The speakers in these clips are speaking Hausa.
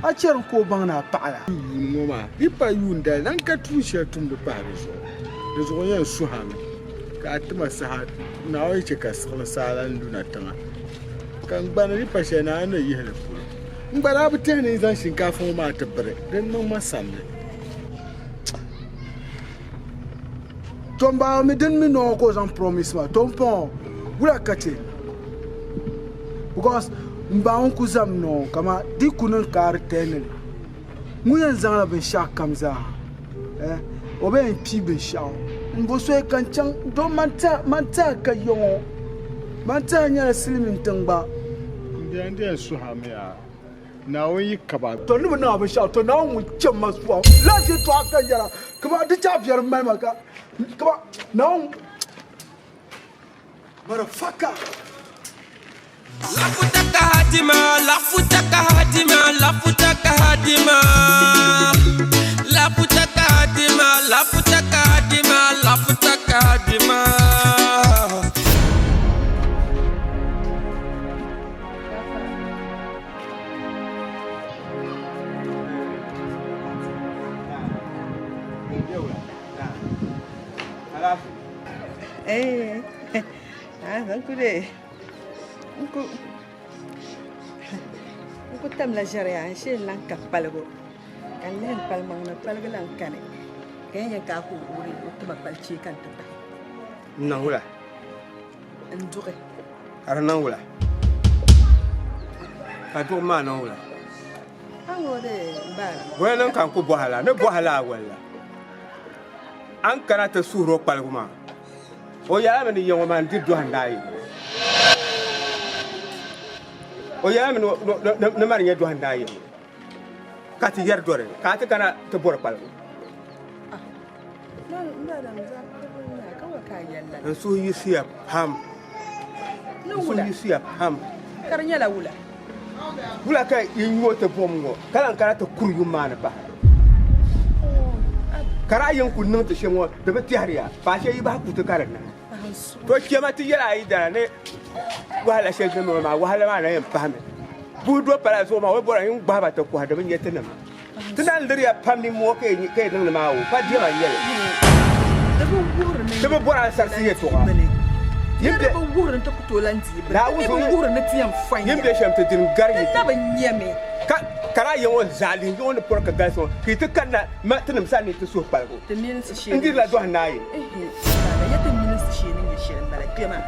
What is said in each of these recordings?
a cher ko bangna paala moma ipa yunda nan ka tushe tum da pare so da zo yan su hame ka atma saha na wai ce ka sala salan duna tama kan bana ipa she na na yi hele ko ngbara butene zan shinkafa ma tabbare dan nan masalle tomba me den me no ko j'en promise ma tompon wula kate because mba on kuzam no kama di kunun kar tenel mu yan zanga ben sha kamza o ben pi ben sha mbo so e kan chang do manta ka yo manta nya silimin tangba ndiye su hamia na wani kaba to ni na ben sha to na mu chemma so la ti to aka jara kaba di cha biyar mai maka kaba na motherfucker Lafutaka Hadima, Lafutaka Hadima, Lafutaka Hadima, Lafutaka Hadima, Lafutaka Hadima, Lafutaka Hadima. Kude. Ku tam la jaria she lan ka palgo. Kan len palmang na palgo lan kane. Kaya ka ku uri ku ba palchi kan ta. Nan wula. Ndure. Ara nan wula. Ka to ma nan wula. Angode bara. Wannan kan ku bohala, ne bohala walla. An kana ta suro palgo ma. O ya mani yongo man di do handai. O ya mani no mari nyedo handai. Ka ti yer dore, ka ta kana te bor palgo. No, ndara mza ka wa ka yalla. En so yisi ya pam. No So wula. yisi ya pam. Karnya la wula. Wula ka yinyo te bomgo. Kala kana ta kuryu mana ba. Kara yin kunnin ta shemo da ba tiyariya ba she yi ba ku ta karan nan to kema ti yara yi da ne wahala she ga ma wahala ma na yin fahimi bu do para so ma we bora yin baba ta ku da ban yata nan tunan dariya famni mo kai nan ma wo fa di ma yele da ba bora sa si to ga Yimbe ba wurin ta kutolanti ba. Yimbe ba wurin na tiyan fanya. yimbe shem ta din garni Ta ban yeme. kara yin won zalin yin won porka gaso ki ta kanna ma tunum sani ta so palgo Ta minista shi. indir la do hanayi Ya ta minista shi ne shirin bala kema.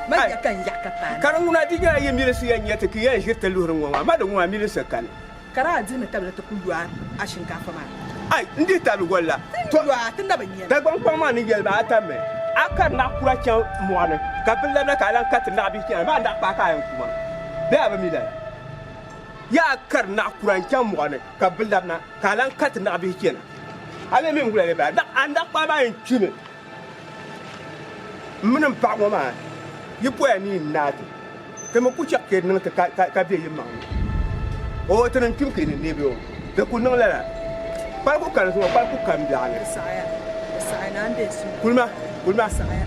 Ma ya kan yakata. karanguna diga ye milisi ya nyata ki ya jirta luhurun wa ma da wa milisi kan Kara azina tabla ta kulwa a shinkafa ma. ai ndi talu golla To wa tun da ban yeme. da gban kwa ma ni gel ba ta me aka na kura kyan muwane ka billa na ka lan kat na bi kyan ba da pa ka yan kuma da ba mi da ya kar na kura kyan muwane ka billa na ka lan kat na bi kyan ale min gula le ba da anda pa ba yin kime mun pa mo ma yi po ya ni na ti ke mo ku chak ke nan ka bi yi ma o tan kim ke ni bi o da ku nan la pa ku kan so pa ku kan bi ale Saya. Saya na ande su. kulma Saya.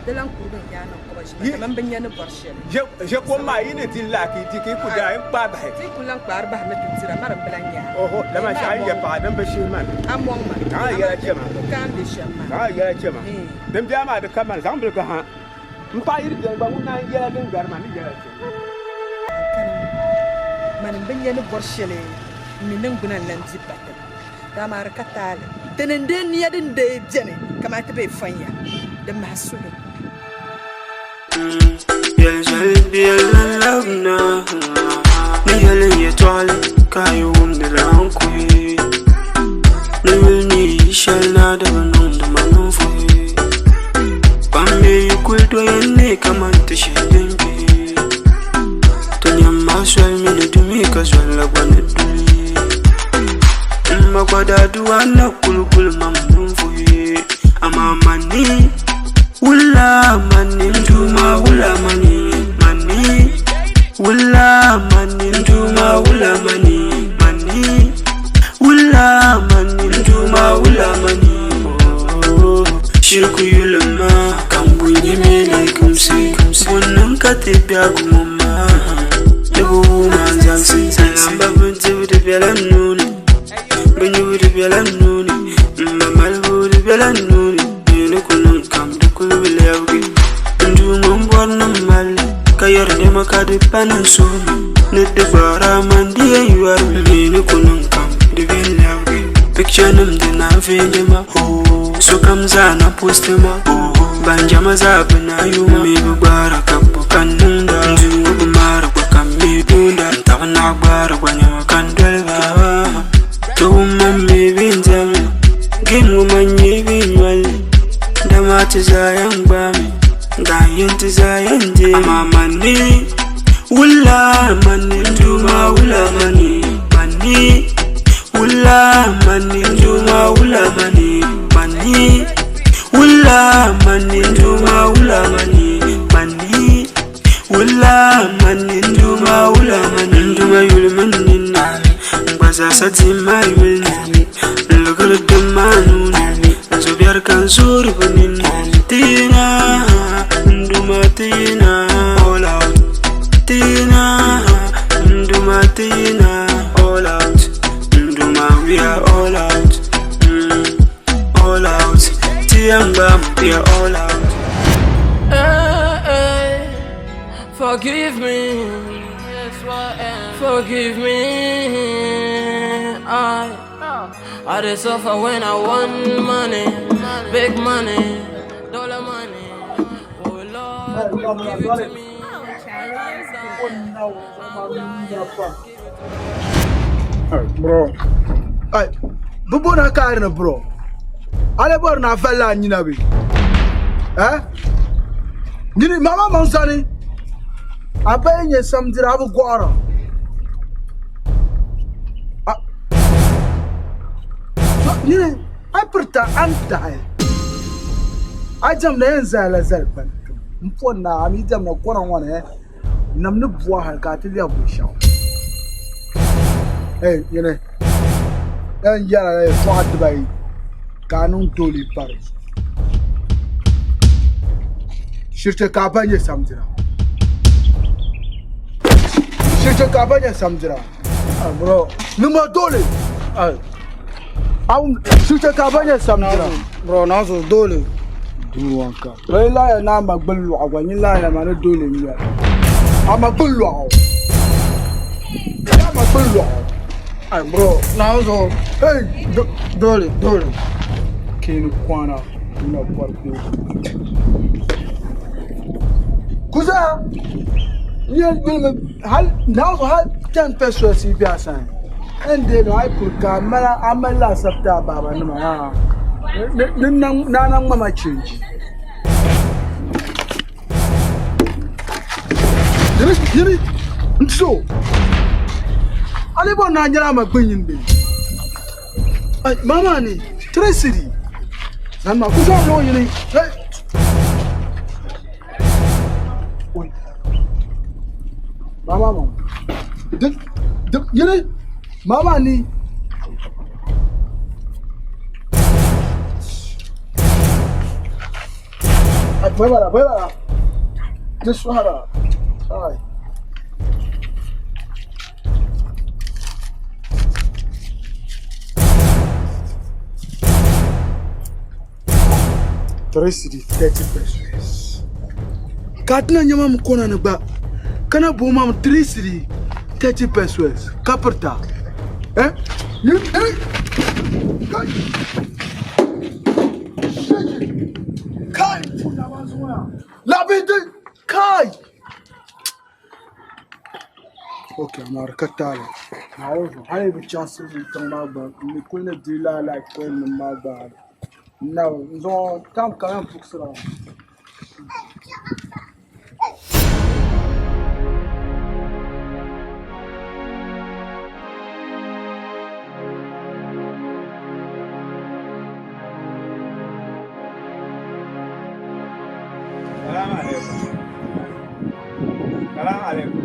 Dalan kurban ya na ko ba shi. Man ban yana barshe. je ko ma yini dilla ki ki ku da in ba ba Sai kulan kbar ba na tutira mara balanya. oho da ma shi ya fa dan ba shi man Amon ma. Ah, ya ce ma. Kan bi shi ma. ha ya ce ma dan biya ma da kaman zan bil ka ha in fa yiri da ba mun nan ya din garma ni ya ce Man ban yana barshe le. Minin gunan nan zibata. Da mar katale. Tanan den ya din da jene kamata bai fanya. Da masu يلجلبنا نيل يتعال كايوم نلانكوي نيلني شلنا دبنون دمانوفوي بامي يقول دويني كمان تشيلنبي تنيا ما سوال من دمي كسوال لبان الدولي ما قدا دوانا كل ممنوفوي أما ماني ولا ماني ندوما ولا ماني ولا ماني ندوما ولا ماني ولا ماني ندوما ولا ماني شركو يلما كم بني ملكم سي ونم كاتب يا ماما دبو ما زانسي سلام بنتي belanuni, banyuri belanuni, mamalburi belanuni, nukunun kam dukulu lewgi, ndungum borna mal, kayar ne makadi panansuni, nidde bara mandiye yuar, nukunun kam dukulu lewgi, picture num dina findima, so kamza na postema, banjama zabna yuma, mi bubara kabu kanunda, ndungu bumara kwa kamidunda, ntavana bara kwa nyama kandwelva, tuuma mi binjama, gimu manyi binywali, damati zayan bami, gayin zayan je, mani, wula mani, nduma wula mani, mani, wula mani, nduma wula mani, mani, wula mani, nduma wula mani, mani, wula mani, nduma wula mani, nduma yul mani nani, ngbaza satima yul nani, lugul dumanu nani, zobiar kan zuri bani nani, tina, nduma tina, all out, tina, nduma tina, all out, nduma we are all out, all out, tiamba we are all out. Forgive me, forgive me. I dey suffer when I want money, big money, dollar money. Oh Lord, give it to me. Bro, ay, bubu na kar na bro. Ale bor na fella nyina bi. Nini mama mansani. Abenye samdira bu gwara. Nini aperta anta ay. Ajam na yenza la zalban. Mpona ami jam na kona wana namne bua har ka tilia bu shaw. Hey, yene. Dan yara le fat bay. Kanun toli Paris. Shirte kabanye samdira. Shirte kabanye samdira. Bro, numa dole. Shirte kabanye samdira. Bro, nazo dole. Duwanka. Layla ya na magbulu agwanyi la ya mane dole miya. Amagbulu awo. Ya magbulu awo. Ay bro, nazo. Hey, Dole. Kenu kwana ina barko. Kuza. Hal nazo hal 10 pesos si biasa. Ende no ay kurka mala amala sabta baba nima. Nana mama change. Yiri nso. Ale bo na nyara ma gbenyin be. Ay mama ni Tracy. Nan ma ku so no yiri. Hey. Oi. Mama. Yiri mama ni voy para. Just para. Ay. Tracy 30 pesos. Katna nyama mkona na ba. Kana boma Tracy 30 pesos. Kaperta. Kai. La vida Kai. Okay, I'm out of Katala. Now, I have a chance to come out, but we couldn't deal like when the mother. Now, so come fix it. Salam alaikum.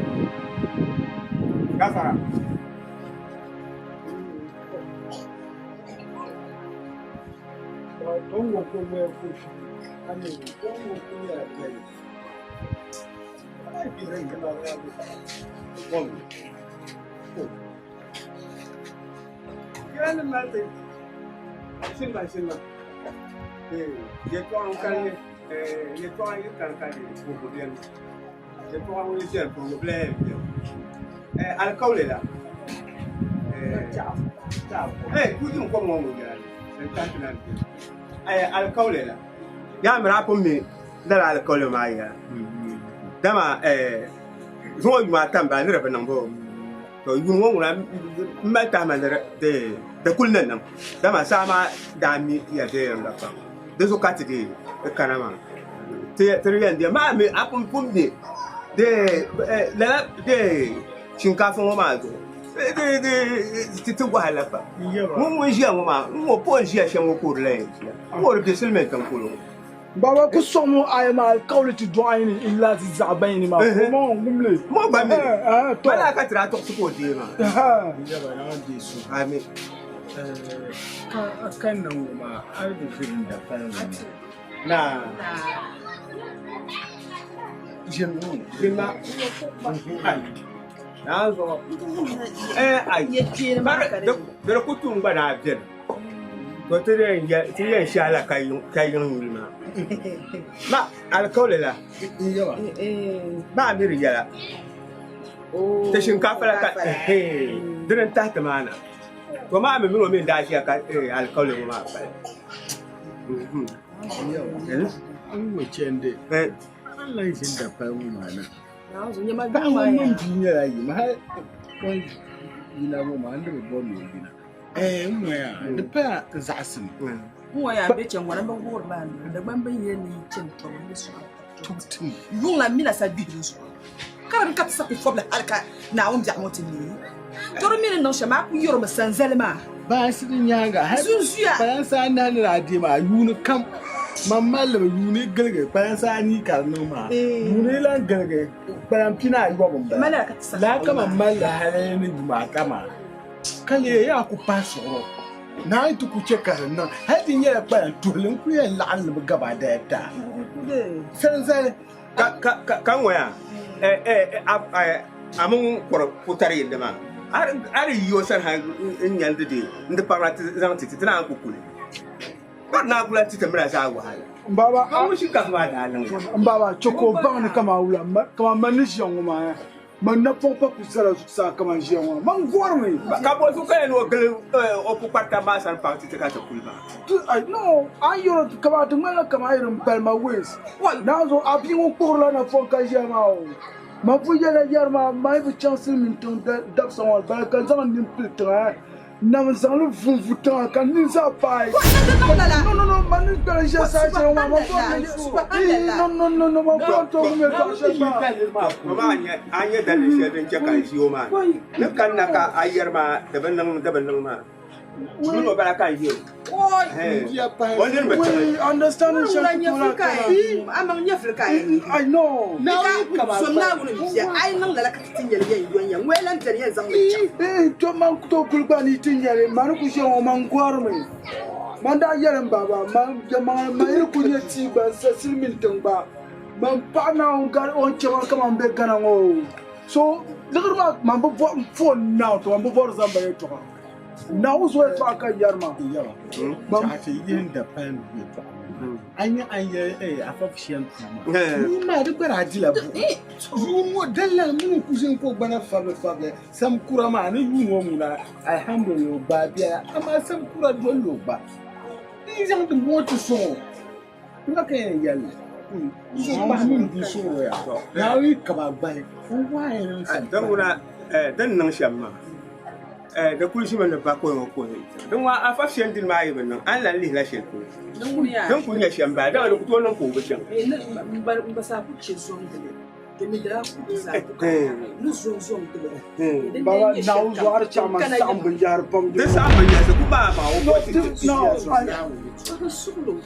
Gafara. Don't go where push. I mean, don't go where play. I feel like kan ma te sin ma ye to an kan ye to an kan ko bien ye to an ye ser problem al kaulela ciao ku din ko mo ya tantan al kaulela ya mra ko mi dala al kaule ma ya dama zo ma tamba ni rafa nan bo to yun won na mata ma de kulnan nan dama sama da mi ya de ran fa de zo kati de kanama te yan de ma me apun pum de la de shinkafa mo ma zo de titu wahala fa mun ji an ma mo po ji a shan ko le mo de selmen kan ko baba ku somo ay ma alqawlati du'aini illa zizabaini ma mo ngumle mo ba me bala ka tira to ko de ma ya ba na de su amin kan nan ma har da firin da fara na jinna na zo ai da kutun ba na biyar to tire shi ala kayin wulma ma alkaulila yawa ba mi riyala ta shinkafa la ka dirin ta ta mana to ma mi mino min da shi ka alkaulila ma fa yawa an wace inde Allah yin da fa mu mana na zo nyama ba gama mun ya duniya yi ma wani ina mu ma anda bo mi gina mu ya da fa zasin mo ya be chen wana ba gor ba da ban ban ye ni chen to ni so tutum yung la mina sa bidu so kala ka sa ko fobla alka na on ja moti ni to ro mina no shama ku yoro ma sanzelma ba su din yanga har Zuzuya. bayan sa na ni radi ma yuni kam mamma le yuni galga bayan sa ni karno ma yuni lan galga bayan pina yi ba mun ba mala ka sa la kama malla hare ni ma kama kale ya ku paso na yi tuku ce karin nan hadin ya bayan tulin ku ya la'an gaba da yadda sai kan waya amun kutar yadda ma har yiwu san ha in yanzu da inda fara zan titi tana an kukule ba na kula titi mura sa wahala baba an wushi kasuwa da halin baba choko bang ni kama wula kama manishi yangu ma man na pompa kusala sa kama jiyangu man gorme ka bo su kai no gal opu parta ma san pa titi ka ta kulba I no ayo kama tumela kama irin palma ways na zo abi won porla na fonka jama ma fu yala yarma ma ibu chance min ton dab son ba kan zaman nim pitra na zan lu fun futan kan ni sa pai no man ni bela je sa je ma ma no ma ko to me ka she ba mama anya da ne shi dan jaka shi o ma ne kan na ka ayar ma daban nan ma ni no bala kan yi wani ne we understand I know so now I know la ka tinje ye yonya welan tare yan zan to man to kulba ni tinyare man ku she o man gorme man da yaran baba man jama'a mai ku ne ci ban sa silmin tamba man pa na on gar on cewa kama be gana ngo so lirma man bo phone now to man bo zamba ye to na uzo to aka yarma yawa ba ta yin da fan ba an yi afafishiyan kuma ni ma da baraji labu yuno dalla mun kusin ko bana fabe sam kura ma ni yuno mu na alhamdulillah ba biya amma sam kura dollo ba ni zan da mota so kuma kai yalla so ba mun di so ya na yi kaba bai ko waye nan dan wuna dan nan shamma da kulshi man ba ko ko dan wa afafshen din ma yi nan an lalle la shi ko dan kun ya shamba da wani kuto nan ko bacin ba sa ku ce so da mi da ku sa nu zo da baba na uzo har chama sam bin jar pam da sa ban ya ku ba ma o no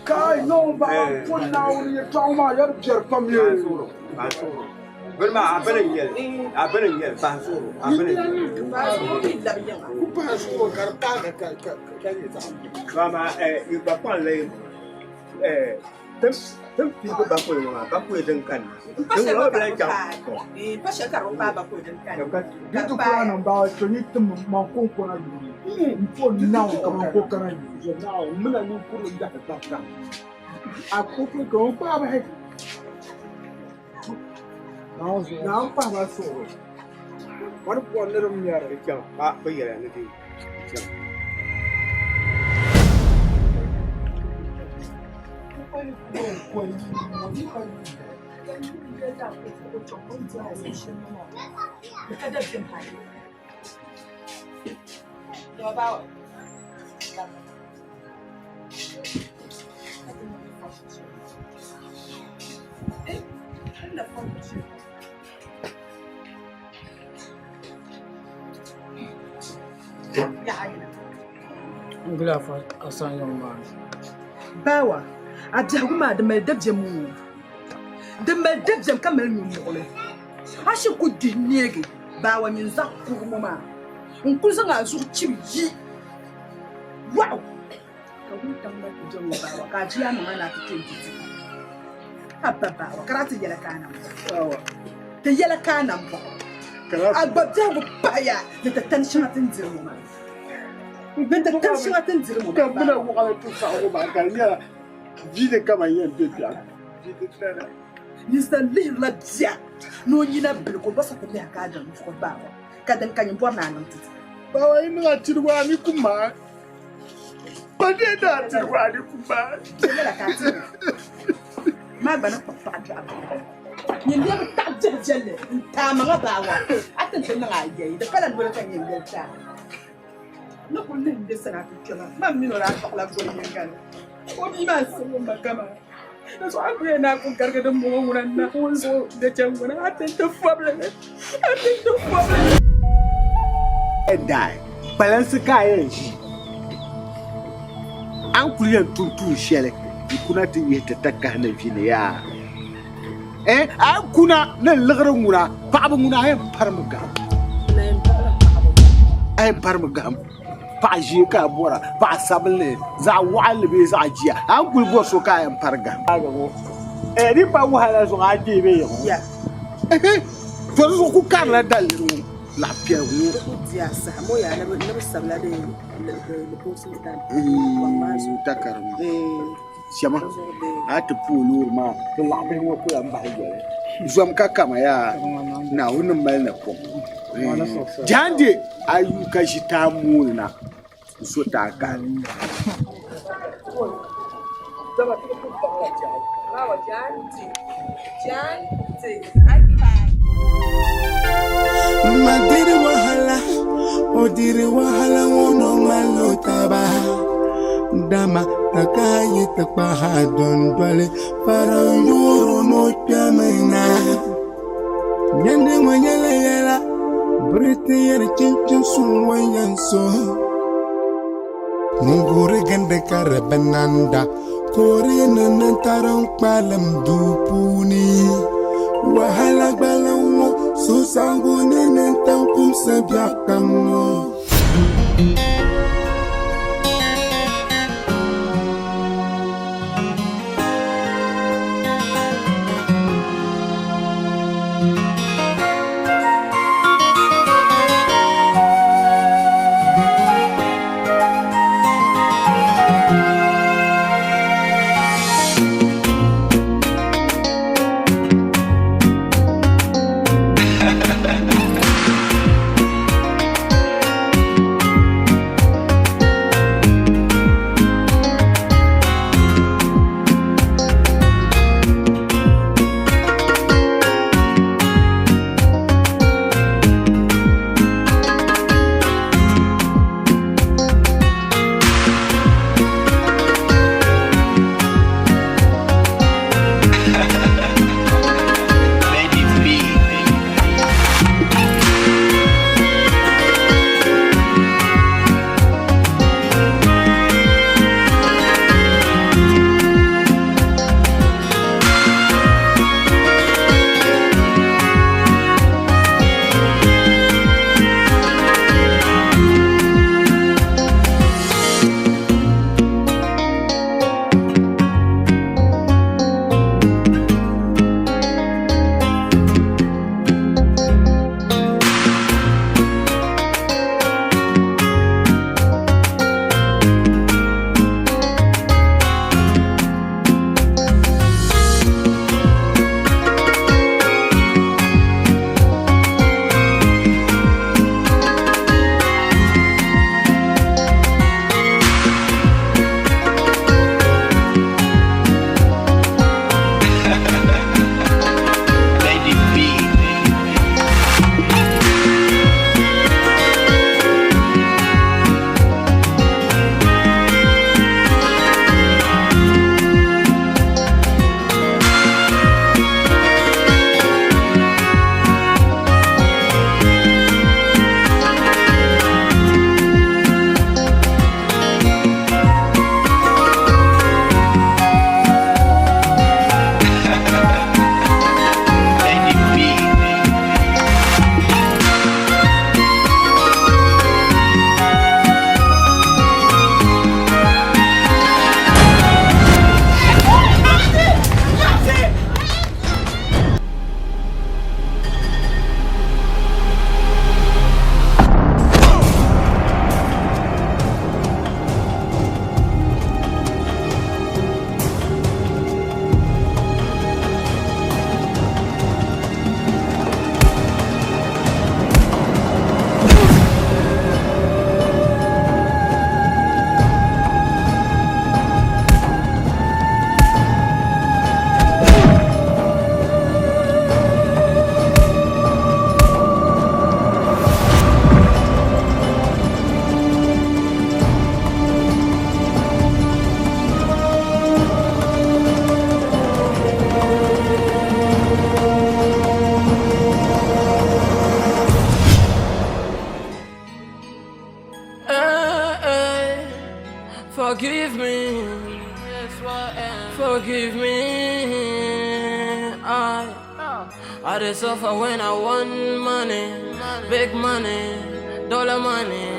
kai no baba ko na uri trauma yar jar pam ye ba soro Belma abenan yel ba soro abenan ku ba so karta ka mama ba kwan le tem fi ba ko den kan den lo bla jam pa she ka ro ba ko den kan gitu ko nan ba to ni tum man kon ko na Ko nawo kaman ko karan je nawo muna ni kuro da ka ta a ko ko ba ba hai nawo pa ba so wani ko ne rum ya ra kyau ba bayyana ne dai kyau I'm glad for a son young man. Bawa, a jaguma de me debjemu. De me debjem kamel mi mole. A shi ku dinege, bawa min za ku mama. Un kun san a zu chibi. Wow. Ka gun tamba ku jamu bawa, ka ji ya mama na fite gidi. Abba bawa, karatu yala kana. Bawa. Te yala kana ba. Agba jamu baya, de ta tension atin zero mama. Benda tension atin zero mama. Ka muna ko ala tu sa ko ba ka ya vide kama yen bebia vide tsara Mr. Lee la dia no nyina bil ko basa ko ya ka dan ko bawa ka dan kan bo na nan titi bawa ina tirwa ni kuma ba de da tirwa ni kuma la ka ti ma ba na papa da ni ne ta jelle ta ma ga bawa atan tan na ayi da kala bo kan yin ta no ko ne de sana ku kala ma mi no la ko la go yin kan ko ni ma so ma kama so aku na ku garga da mo wuran na ko so da can wona atan ta problem dai balance kayan shi an kuliyan tuntu shele kuna tin yi ta takka na fili ya an kuna nan lagarin muna ba abin muna ayin farmuga ayin farmuga ba je ka bora ba sabule za walibe za jiya an gulbo so kayan farga ni ba wahala so aje be ya to so ku karla daliru lafiya wo dia sa mo ya na sabla de le consultant takaram shama ata pulur ma to labe wo ko am ba yele zom ka kama ya na wunin mal na ko jande ayyuka shi ta muna so ta kan Madiri wahala, odiri wahala wono malo taba. Dama takayi takpaha dondole para yuru no chamena. Nyande wanyela yela, brete yere chinchin suwayan so. Mungure gende karabenanda, kore nanantarang palam dupuni. Wahala balawo, susangu nenentang kumsabyakamo. I dey suffer when I want money, big money, dollar money.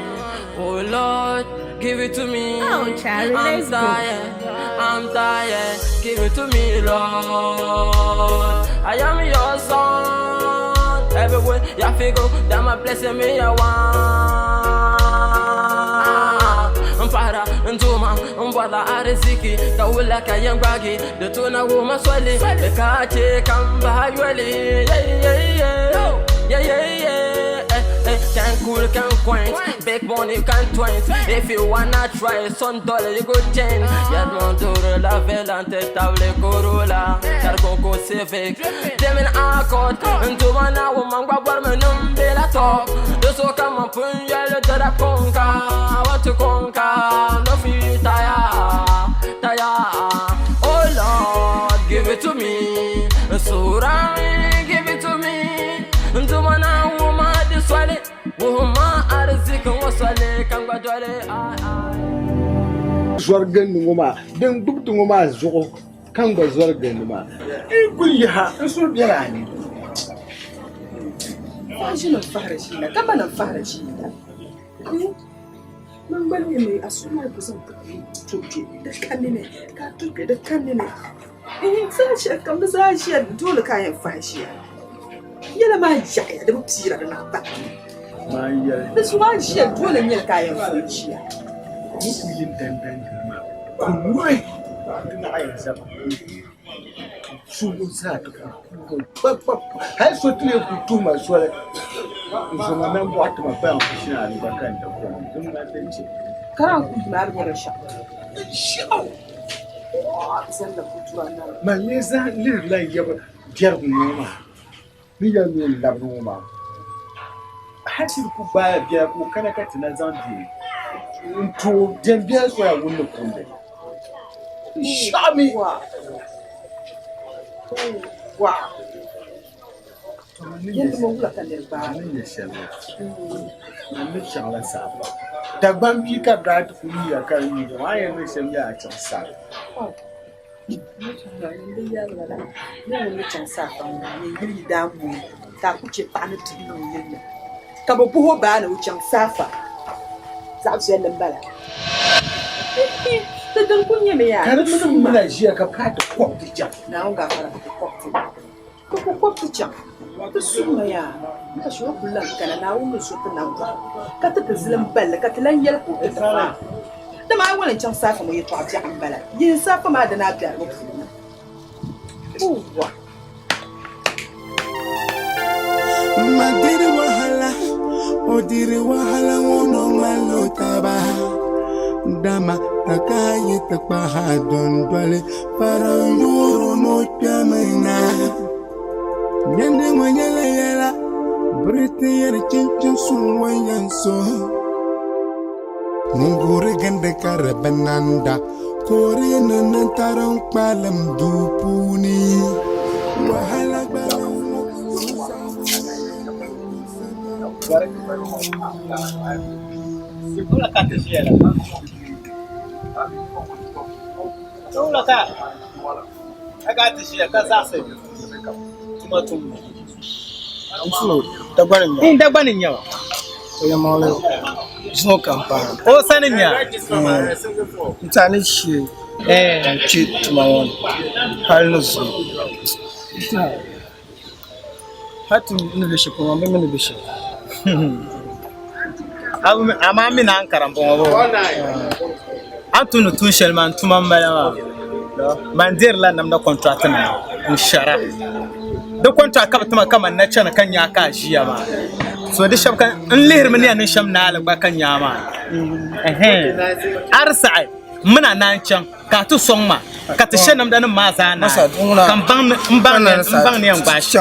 Oh Lord, give it to me. Oh, Charlie, let's go. I'm tired, give it to me, Lord. I am your son. Everywhere you figure that my blessing me I want. Para ntuma mbwala ariziki kawula kayambagi the tuna woman swali the kache kamba yuli can cool, can quaint, big money, can twint. If you wanna try some dollar, you go change. Yad montoro la velante table corolla, cargo civic. Them in accord, into one hour, man, what me number la top. The so come up, yellow to the conquer. I want to conquer, no feel tired. Oh Lord, give it to me. So give it to me. Into one hour, man, this one. Zorgan ngoma den dubtu ngoma zo kan ga zorgan ma kulli ha so birani Fashion farashina kama na farashina man bane mai asuma ku san tuke da kanne ka tuke da kanne sashi kan sashi dole kayan fashiya yana ma jaya da mutira da na ba this one she dole ne kayan fashiya yin dandan ma kunwai tana ayin zaba su za ta ku har so tule ku tuma so zama nan ba ta ma bayan ku shi na bakan da ku kun na dace karan ku na da sha san da kutuwa na man ne za lillahi ya ba diyar noma ni ya ne labno ma hasir ku baya biya ku kana ka tana zan di to den biya so ya wunna kunde shami wa yadda mun kula kan da ba ne shalla ne shalla sa da ban bi ka da ta kuni ya kan ni wa ya ne shalla a can sa ne can sa kan ne yiri da mu ta kuce fa na tudin yin ka ba buho ba na wucin safa za su yallan bala ta dan kunya me ya kar mun muna jiya ka fata kwafti jan na ga fara kwafti ko kwafti jan ta suma ya ka shi kullan kana na wuni so ta nan ka ta zilan balla ka ta lan yal ko ta da ma wannan can safa mu yi to a ji an bala yin safa ma da na biya ko uwa Madiri wahala, odiri wahala wono malo taba. Dama takaye takpaha dondwale para yuru no chamena. Nyande wanyala yala, brete yere chinchin suwa yanso. Mungure gande karabananda, kore nanantarang palam dupuni. Wahala balam. O saninya mutane shi ci tumawon halin su hatin ina da shi kuma mai da shi amma mina an karambon wa an tunu tun shelman tuman malama man dir la nam na contract na inshara da contract ka tuma kaman na cana kan ya ka jiya ma so da shabkan in lihir mun yanin sham na alba kan ya ma arsa'i muna nan can ka tu song ma ka ta shenam da nan ma sana kan ban ne yan ba shi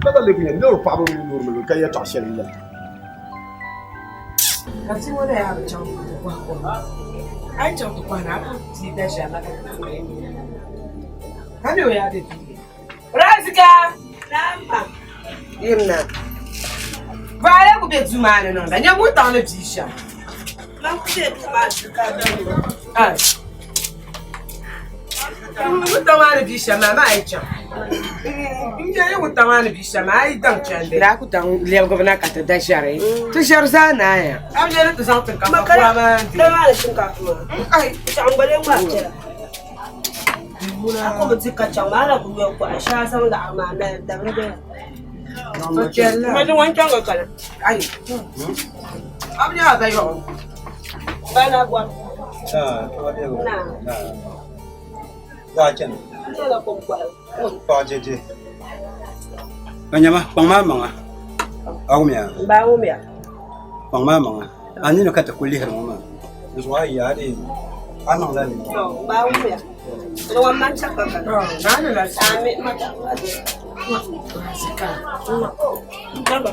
kada le bien no pa bo no me ka ya ta shel la Kasi mo na yung chang ko. Ay chang ko na ako tita siya na. Kami o ya dito. Razika! Namba. Yemna. Vale ko be zumane no. Danya mo ta na bisha. Na ko se ba ka ba. Ai. Mo ta na bisha mama ai chang. Inja yo ta na bisha ma ai dang chande. Ra ku tang le ko na ka ta da share. To share sa na ya. Am je to sa ta ka ma kwa ma. Da ma shin ka kuma. Ai, ta ngale ma jira. Ako mutika chamala kuyo kwa sha san da amana da rabe. Mas wancan ga kala. Ai. Abnya da yo. Bana gwa. Na. Gwa chen. Ela ko kwa. Pa je je. Banyama pangma manga. Agumya. Ba umya. Pangma manga. Ani no kata kulli har mama. Zuwa ya de. Anang la ni. Ba umya. Lo man chaka ka. Nana la sami mata.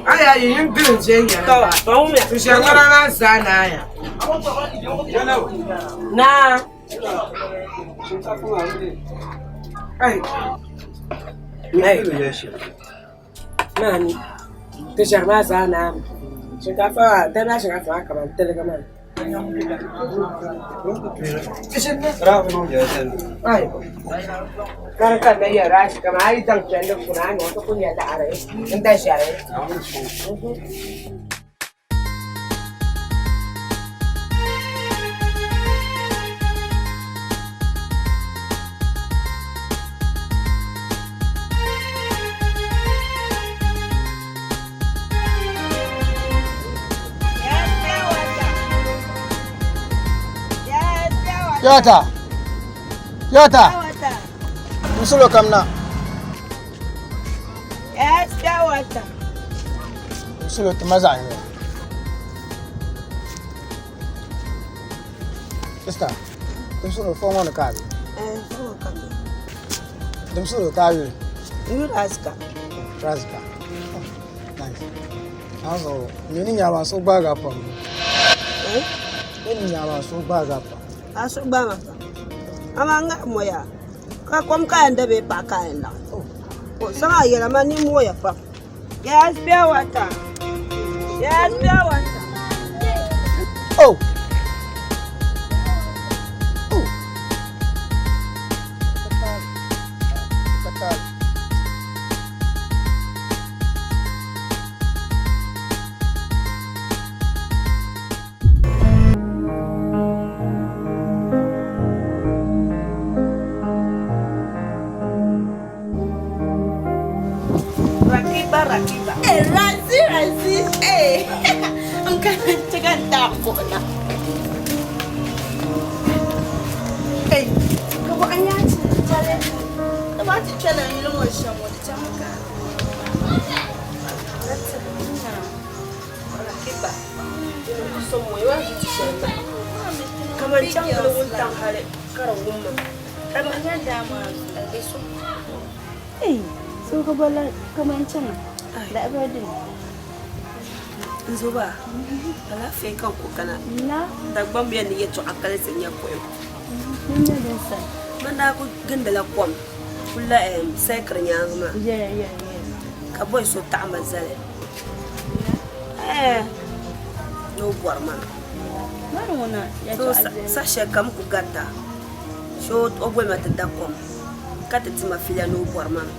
Aya yin bin jenya. Ba umya. Tu shangara na sana ya. Na. Ai. Mami. Tu shangara sana. Shinkafa, tana shinkafa kamar telegram. Bravo no ya sen. Ai. Karena dia ras kemari tang cendek kunang untuk punya ada are. Entah siapa. Yata. Musulo kamna. Yes, water. Musulo tumazani. Sister, musulo form on the card. Musulo card. You Razika. Razika. Nice. Also, mini nyama so bag up on. Mini nyama so bag up. Aso bama. Amanga moya. Ka kom ka enda be pa ka enda. Oh, sama yela mani moya pa. Yes, pure water. Yes, pure water. Oh. Rakiba. Razi. Ang ganda ko na. Kabo anya chale. Tabati chale yilo mo siya mo chamaka. Rakiba. So mo yawa chale. Kamar changalo untang hale karawuma. Tabanya dama adesso. So ka bala kamancin da abadin Zuba ala fe kan ko kana na da bambiya ni yato akale sen ya koyo ninda da sa manda ko gandala kwam kula sai kranya zuma ya ka boy so ta mazale no borman maruna ya to sa shekam ku gata so obwe mata da kwam kata tima filia no borman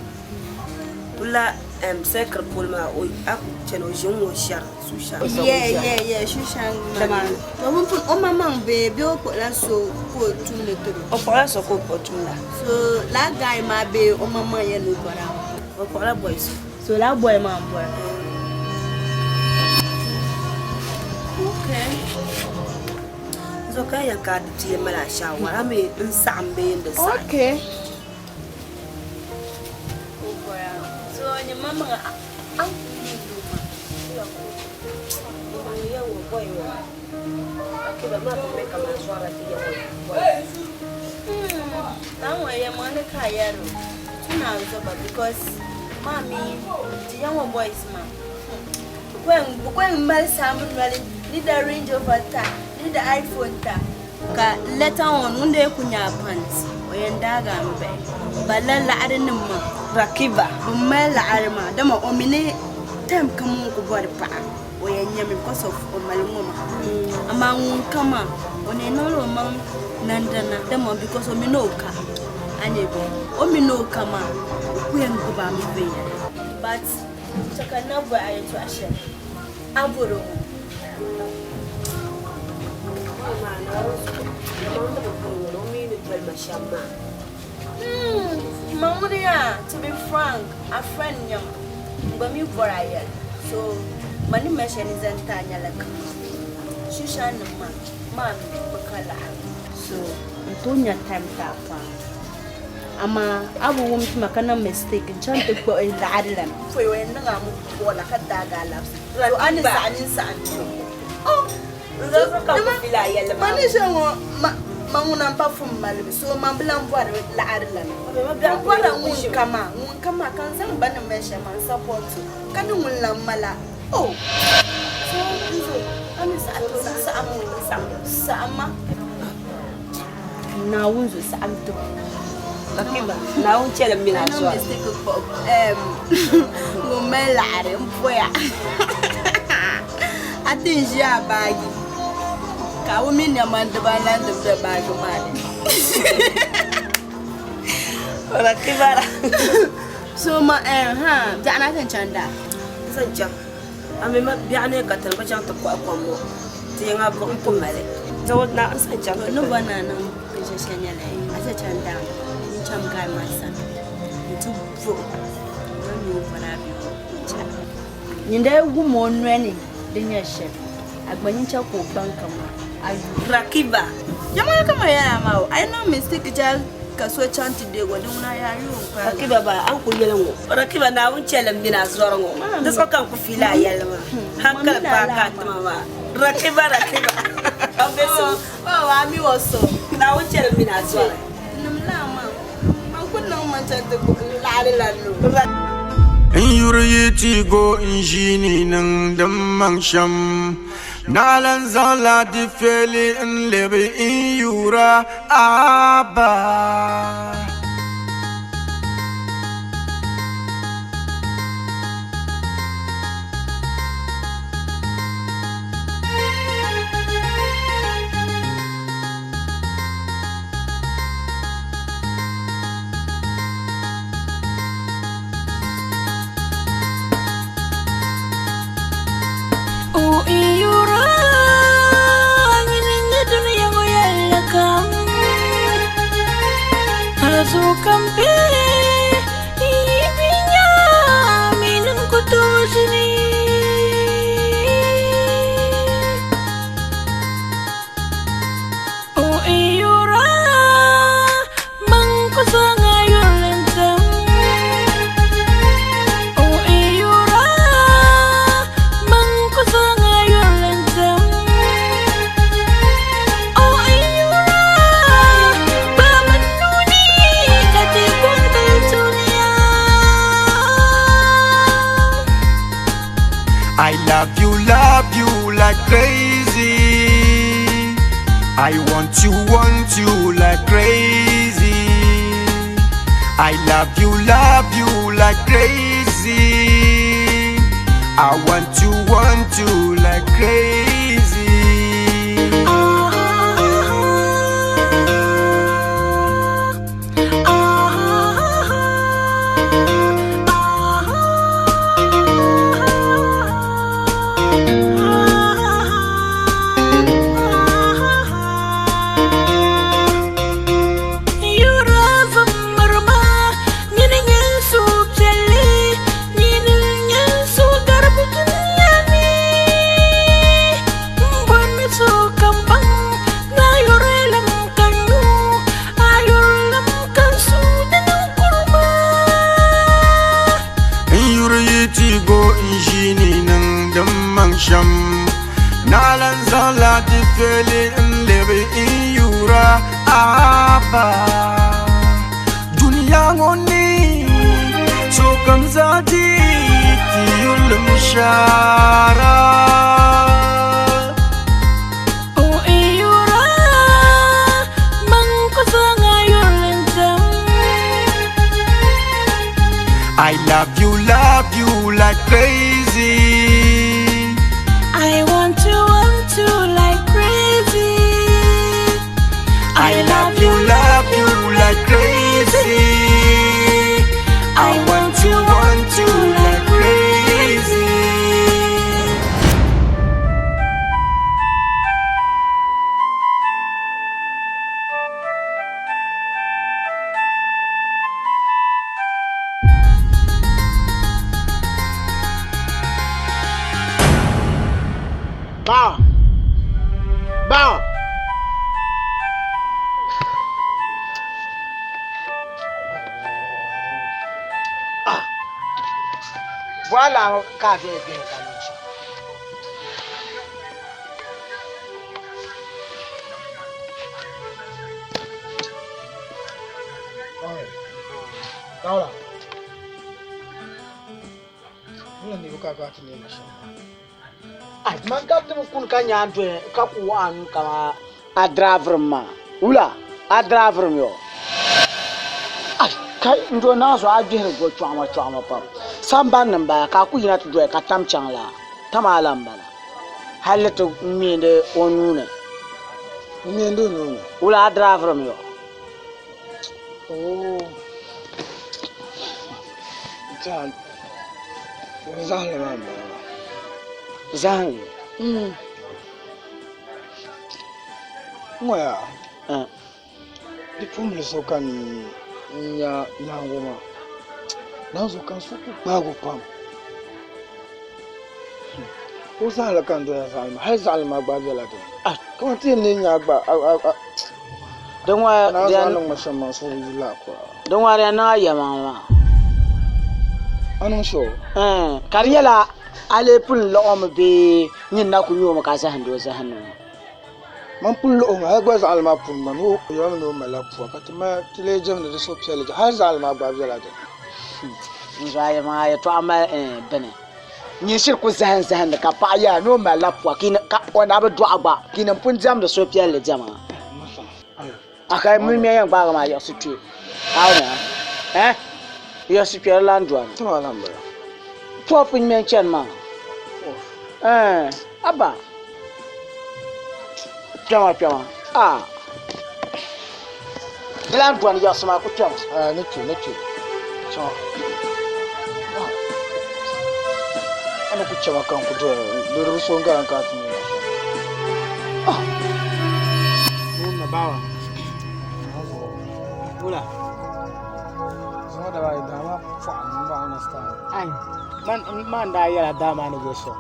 kula secret kulma o aku cheno jongo shar susha yeah shushan man to mun pun o mamang be o ko la so ko tumle to o ko la so ko tumla so la guy ma be o mamang ye no bara o ko la boys so la boy man boy okay so kaya ka ti mala shawara me in sambe da sai okay mama ang because mommy the young boys ma when mbal sam really ni da Range Rover ta, ni da iPhone ta. Ka later on wanda ya kunya pants. Oyan daga mbe. Balla la'arin ma Rakiba. Bumma la'arma da ma omine time kamun ku bari pa. Oyan nyame because of omalungoma. Ama ngun kama onenolo man nandana da ma because ominoka. Anebo ominoka ma kuyen ku ba mbe. But chakana ba ayi to ashe. Aburo. Mamuria, to be frank, a friend yam, but me for a year. So, money mention is Antanya like Shushan, man, Bacala. So, Antonia time tapa. Ama, I will make a mistake and chant to go in the island for you and I'm for like a dagger. So, I'm oh, Manguna perfume malum so mambulan boar la arlan boar ngun kama kan san ban mesha man support kan ngun la mala oh so izo ami sa ama na wunzu sa amto Rakiba na un chele mina so ngumela re mpoya atinji abagi Kawo min ya man da balan da ba ga mali. Ora kibara. So ma ha, jana kan chanda. San jam. Ame ma biane katal ba jang to ko akwamo. Ti nga ko ko male. Zawad na san jam no banana kan shashanya lai. Asa chanda. Ni cham kai masa. Tu bro. Ni fara bi. Nyinde gumo nweni dinya chef. Agbanyin cha ko banka ma. Rakiba. Jama kama ya mawo. I know mistake ja kaso chanti de wadun na ya yi kwa. Rakiba ba an ku yelan wo. Rakiba na un chelam bina zoron wo. Da so kan ku fila yalma. Hankal ba ka tuma ba. Rakiba. Abeso. Oh, ami waso. Na un chelam bina zoron. Namla ma. Man kunna man chante ko lalo. In yuriyeti go injini nang damang sham Nalan zala di feli in lebe in yura aba I love you like crazy. I want you like crazy. I love you like crazy. I want you like crazy. Nalan zala di feli in lebe in yura aba Dunia ngoni so kam zadi ti yulum shara love you like crazy. I want you like crazy. I love you like crazy. I want you like crazy. Ba. Voilà, café bien. Daula. Muna ni buka ka tuni na shan. Man ka tun kun kan ya to ka ku an kama a driver ma. Ula, a driver yo. Kai ndo na so a jihar go chama pa. Samban nan ba ka ku yina to do ka tam changla. Tamalan bala. Halato mi de onuna. Ni ndo no. Ula a driver yo. Oh. Jan. Zahle man. Zahle. Ngoya. Di pumle so kan nya ngoma. Na so kan su ku bago pam. Ko sala kan do ya salma. Har salma ba da lato. Ko tin ne nya ba don wa na zalun mashamman so la ko. Don wa na ya mama. Anu sho. Kariyala ale pun lo om be nyin na ku nyoma ka sa hando sa hanno. Man pun lo ma gba zalma pun man o yo no mala pu ka tuma tile jam de so pele har zalma ba zala de. Njaya ma ya to ama bene. Nyi shir ku zahan da ka pa ya no mala pu kin ka ona ba do agba kin pun jam de so pele jama. Akai mun me yan ba ma ya su tu. Auna. Ya su pele landwan. To alamba. Pop in mention ma. Aba. Chama. Dilan tuan ya sama aku chama. Nake. Chama. Ana ku chama kan ku do so ngaran ka tuni. Mun bawa. Ula. Zo da bai da ma fa ba understand. Ai. Man da yara dama ne goso.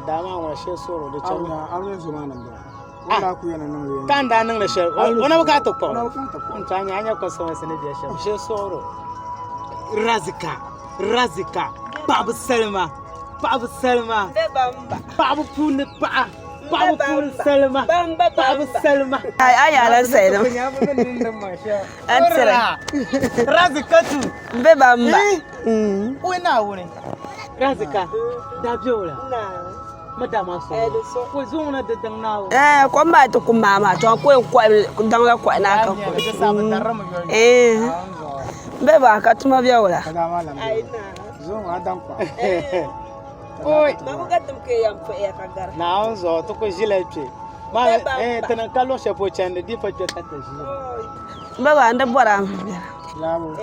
Dama wa she soro da can. Auren zuma nan ba. Wala ku yana nan ne. Kan da nan da she. Wani baka to ko. Kun ta anya ko so sai ne da she soro. Razika. Babu Salma. Babu Puni pa. Babu Puni Salma. Babu Salma. Ai ala sai da. Ansira. Razikatu. Be bamba. Wena wuri. Razika. Da biola. Madama so. Ko zo na da dan nawo. Ko ma to ku mama to ko dan la ko na ka. Be ba ka tuma biola. Ai na. Zo ma dan kwa. Oi. Mamu ka tum ke yam fa ka gar. Na onzo to ko jilete. Ma tanan kallo shepo chande di fa jota ta ji. Be ba nda bora. Labo.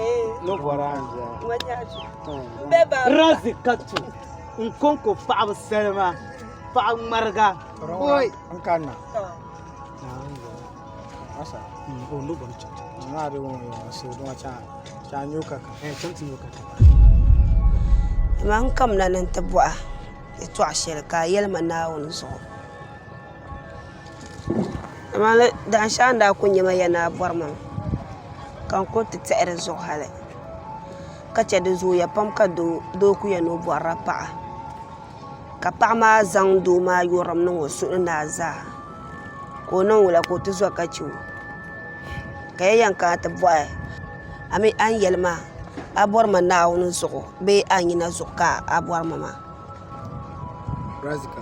No bora anja. Be ba. Razikatu. Nkonko Babu Salma. Babu Marga. Oi. Ankana. Na onzo. Asa. O no bon chat. Na de won yo so do cha nyuka ka. Chanti nyuka ka. Man kam nan ta bua. To ashel ka yelma na won so. Amma da shan da kunya mai yana barman. Kan ko ta tsere zo hale. Kace da zo ya pam ka do ku ya no bora pa. Ka pa ma zang do ma yoram no so na za. Ko nan wala ko ta zo ka ciwo. Kai yanka ta bua. Ami an yelma abor ma na won so be an yina zo ka abor mama. Razika.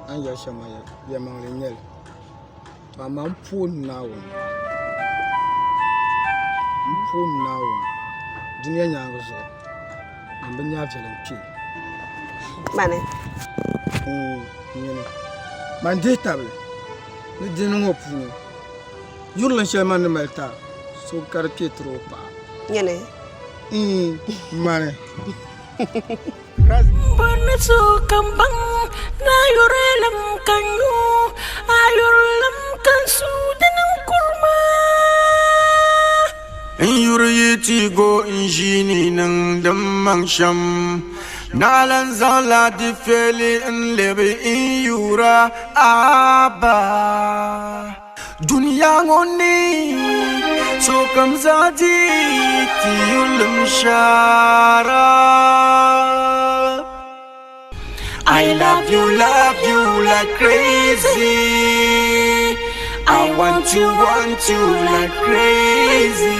An ya shama ya manglenyel. To am phone now. dunia nyaango zo am ben nya velen pi Mane. Nyene man de table ni de no puno yurlan shelman malta so kar pietro pa Nyene. Mane. Barneso kambang na yurelam kanyo ayurelam kansu denang kurma Yuriyeti go injini nang damang sham Nalan zala di feli lebe in yura aba Dunia ngoni so kam zadi ti yulam shara I love you like crazy I want you like crazy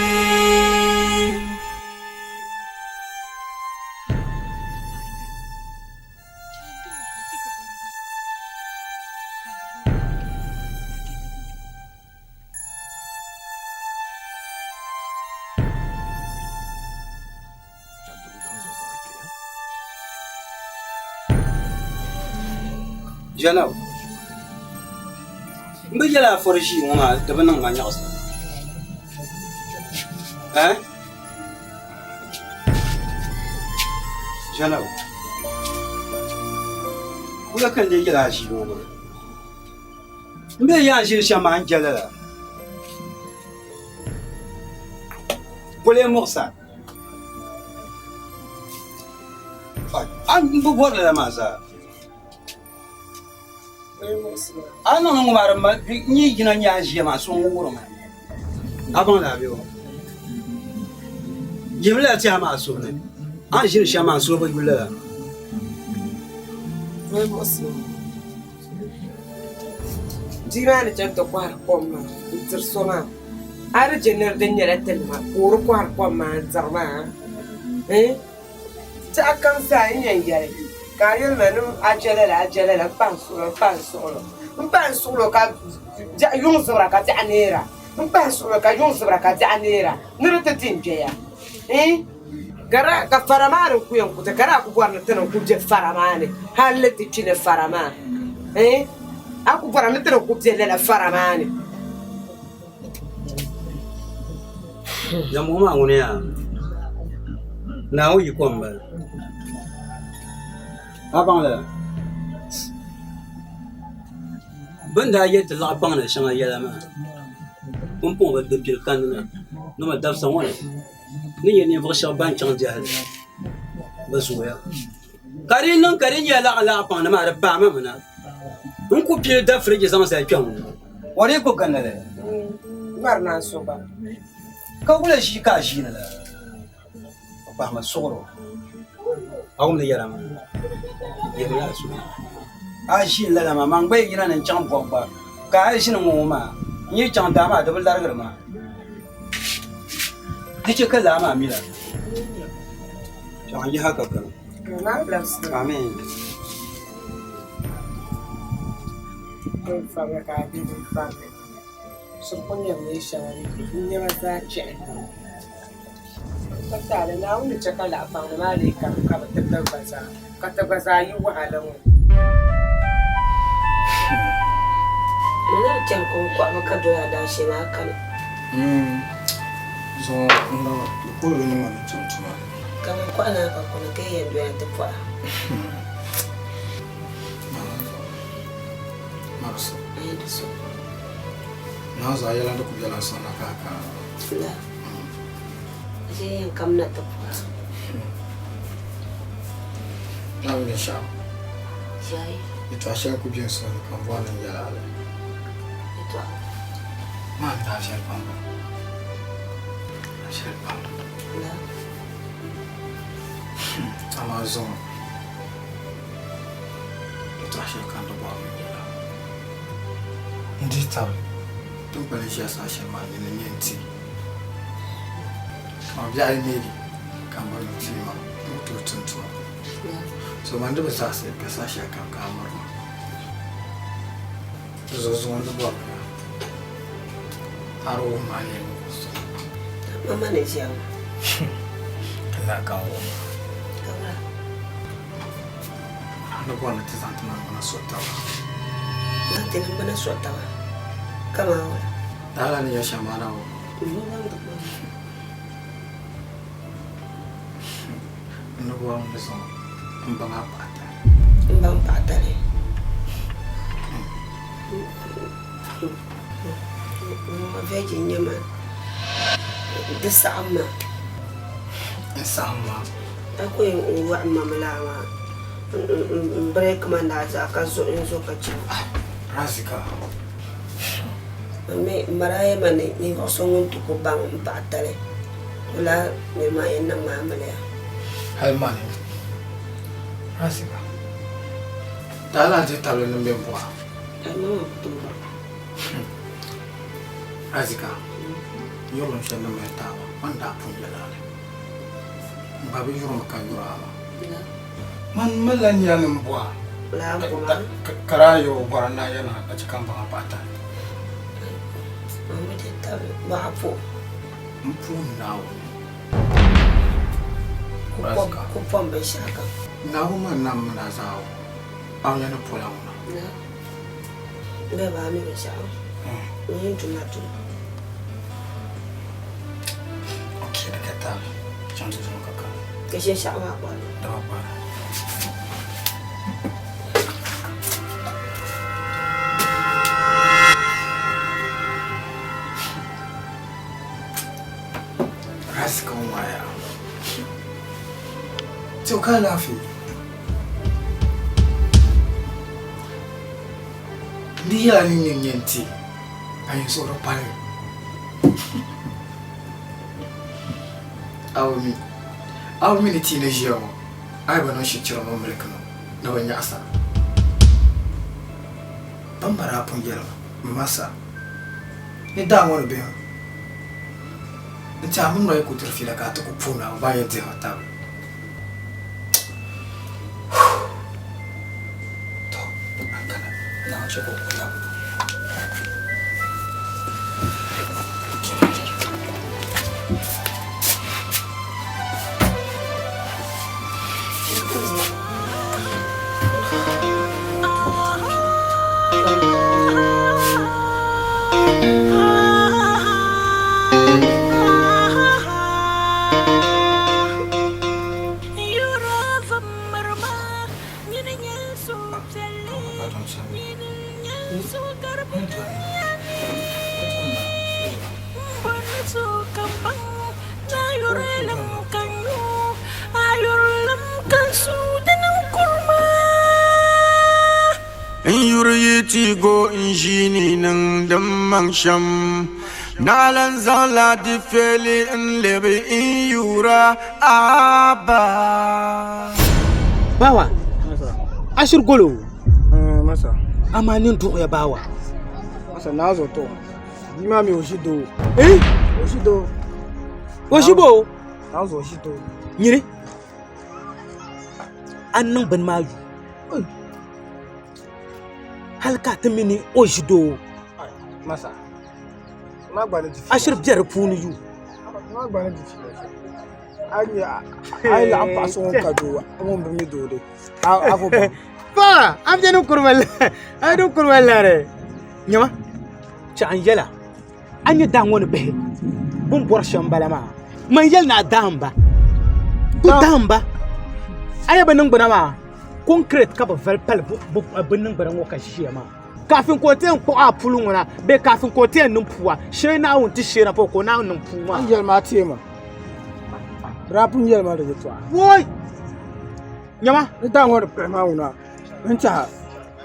Janau. Mbijala forji ngoma tabanang manyas. Janau. Kula kan je jala shi ngoma. Mbe ya shi shama jala. Bole morsa. An bu bole la masa. Ano nung marama ni gina nya jia ma so ngoro ma abang la bio yimla tia ma so ne an jin sha ma so ba yula Noi mosi Dira ne janto kwar komma intersoma ara jener de nyere telma por kwar komma zarma ta kan sa yin yare Kariel menum ajala pansolo ka yung zura ka tanera pansolo ka yung zura ka tanera nirata tinjeya gara ka faramare ku yan ku ta gara ku gwarna tanan ku je faramane halati cine farama aku gwarna tanan ku je la faramane ya mo ma ngone ya nawo yi komba abang la banda yet la bang la shanga yela ma pon ba de pil kan na no ma daf sa wona ni yene vra sha ban chang jahal basuya karin non karin ya la bang na ma ra ba ma na un ku pil da frege sama sa kyan wore ko kan la marna so ba ka wala shi ka shi na la ba ma soro awum le yara ma yemla su ashi la ma mang bai gira nan chang bo ba ka shi nan mo ma ni chang da ma da bul dar gar ma dice kala ma mila chang yi haka kan na bless amen ko fa ka di fa so ponya me shawari ni ma za che Katale na wani cakala a fanga ma ne ka tabbaza yi wahalan mu. Mana can ko kwa maka doya da shi na kan. So no ko ni ma ni tuma. Kana kwa na ka ko na kai yan doya ta fa. Max. Ai da so. Na za yala da ku yala sana ka. La. Sai yan kam na ta fa. Na ni sha. Jai. Ito asha ku bien so kan bwana yala. Ito. Ma ta asha pamba. Asha pamba. La. Amazon. Ito asha kan do bwana yala. Ndita. Tu pale shi asa asha ma ni nyenti. Kan biya ni kan ba ni tima. Tu tuntu. So man da ba sa sai ka sa shi kan kamar. Zo zo wanda ba ka. Haro ma ne. Mama ne shi. za ka wo na ko na tizanti na bana sota na tena bana sota kama wa dala ni ya shamana wo no ko ang beso mbanga pata le ma veje nyama de sama ako yung uwa mamalawa break man da za ka zo in zo ka ci rasika me maraye mane ni ko so ngun ko bang patale wala me ma en na mamale hal mane rasika dala je talo no be bwa ano to rasika yoro nshana metawa wanda punjala babi yoro makanyura man malan yanin bwa la kuma karayo barana yana a cikin ba pata amma da ta ba po mpu nawo ko pombe shaka nawo man nam na zawo an yana pola una be ba mi be shawo ni tunatu okay da kata chanzo zo kaka keshe shawa ba da ba rasika waya to ka lafi dia ni nyenti ayo soro pale awmi ni teenage yo ay ba no shi ciro mo melekno na wanya asa bambara punjero masa ni da mo be nta mun no ko turfila ka to ko puna ba yente hota to akana na choko kula Yuriyeti go injini nang damang sham nalan zala di feli lebe in yura aba bawa ashir golo masa amanin to ya bawa masa nazo to bima mi oshido oshibo nazo oshido nyire annan ban maju halka ta mini oshido masa ma gba ni ti ashir biyar funu yu ma gba ni ti anya ai la pa so ka do mo be mi do de afo ba amje no kurwal ai do kurwal re nyama cha anjela anya dan woni be bun bor shambala ma man yel na damba ku damba aya banin gbana ma concrete ka ba velpal banin gbana wo ka shiya ma kafin ko ten ko a pulun wana be kafin ko ten nun puwa she na won ti she na ko na nun puwa anjel ma tema rapun yel ma da jitwa woi nyama ni dan woni prema una ncha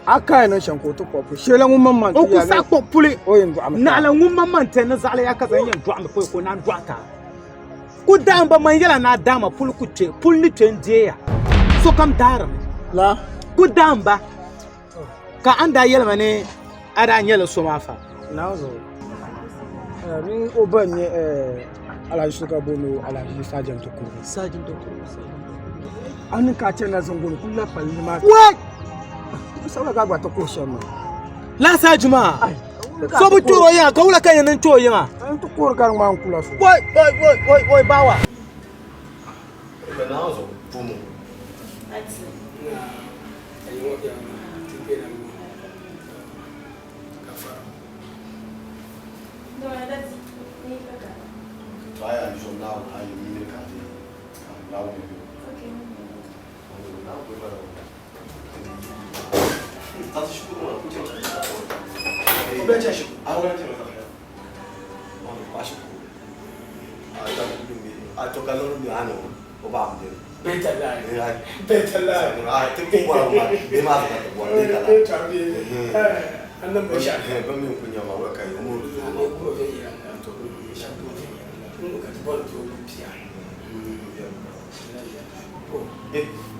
aka na shanko to ko she la mun mamman o ku sa ko puli o yin am na la mun mamman ten na zale ya ka zan yin drum ko na dwata ku damba man yela na dama pul ku te pul ni ten dia so kam dara la ku damba ka anda yela mane ada nyela so mafa nazo ni obanye ala shuka bono ala sergeant to ko an ka ce na zangon kullu falli ma what saboda ga gba to ko shema la sajuma so bu turo ya ka wula kan nan to ya an to ko gar ma kula so woi bawa nazo pumu. Try and show now how you mean it. Okay. Now we better. That's true. I want to I took a lot of the animal about it. Better lie. Better lie. I think they were the mother. And the bush. I'm going to put your work. I move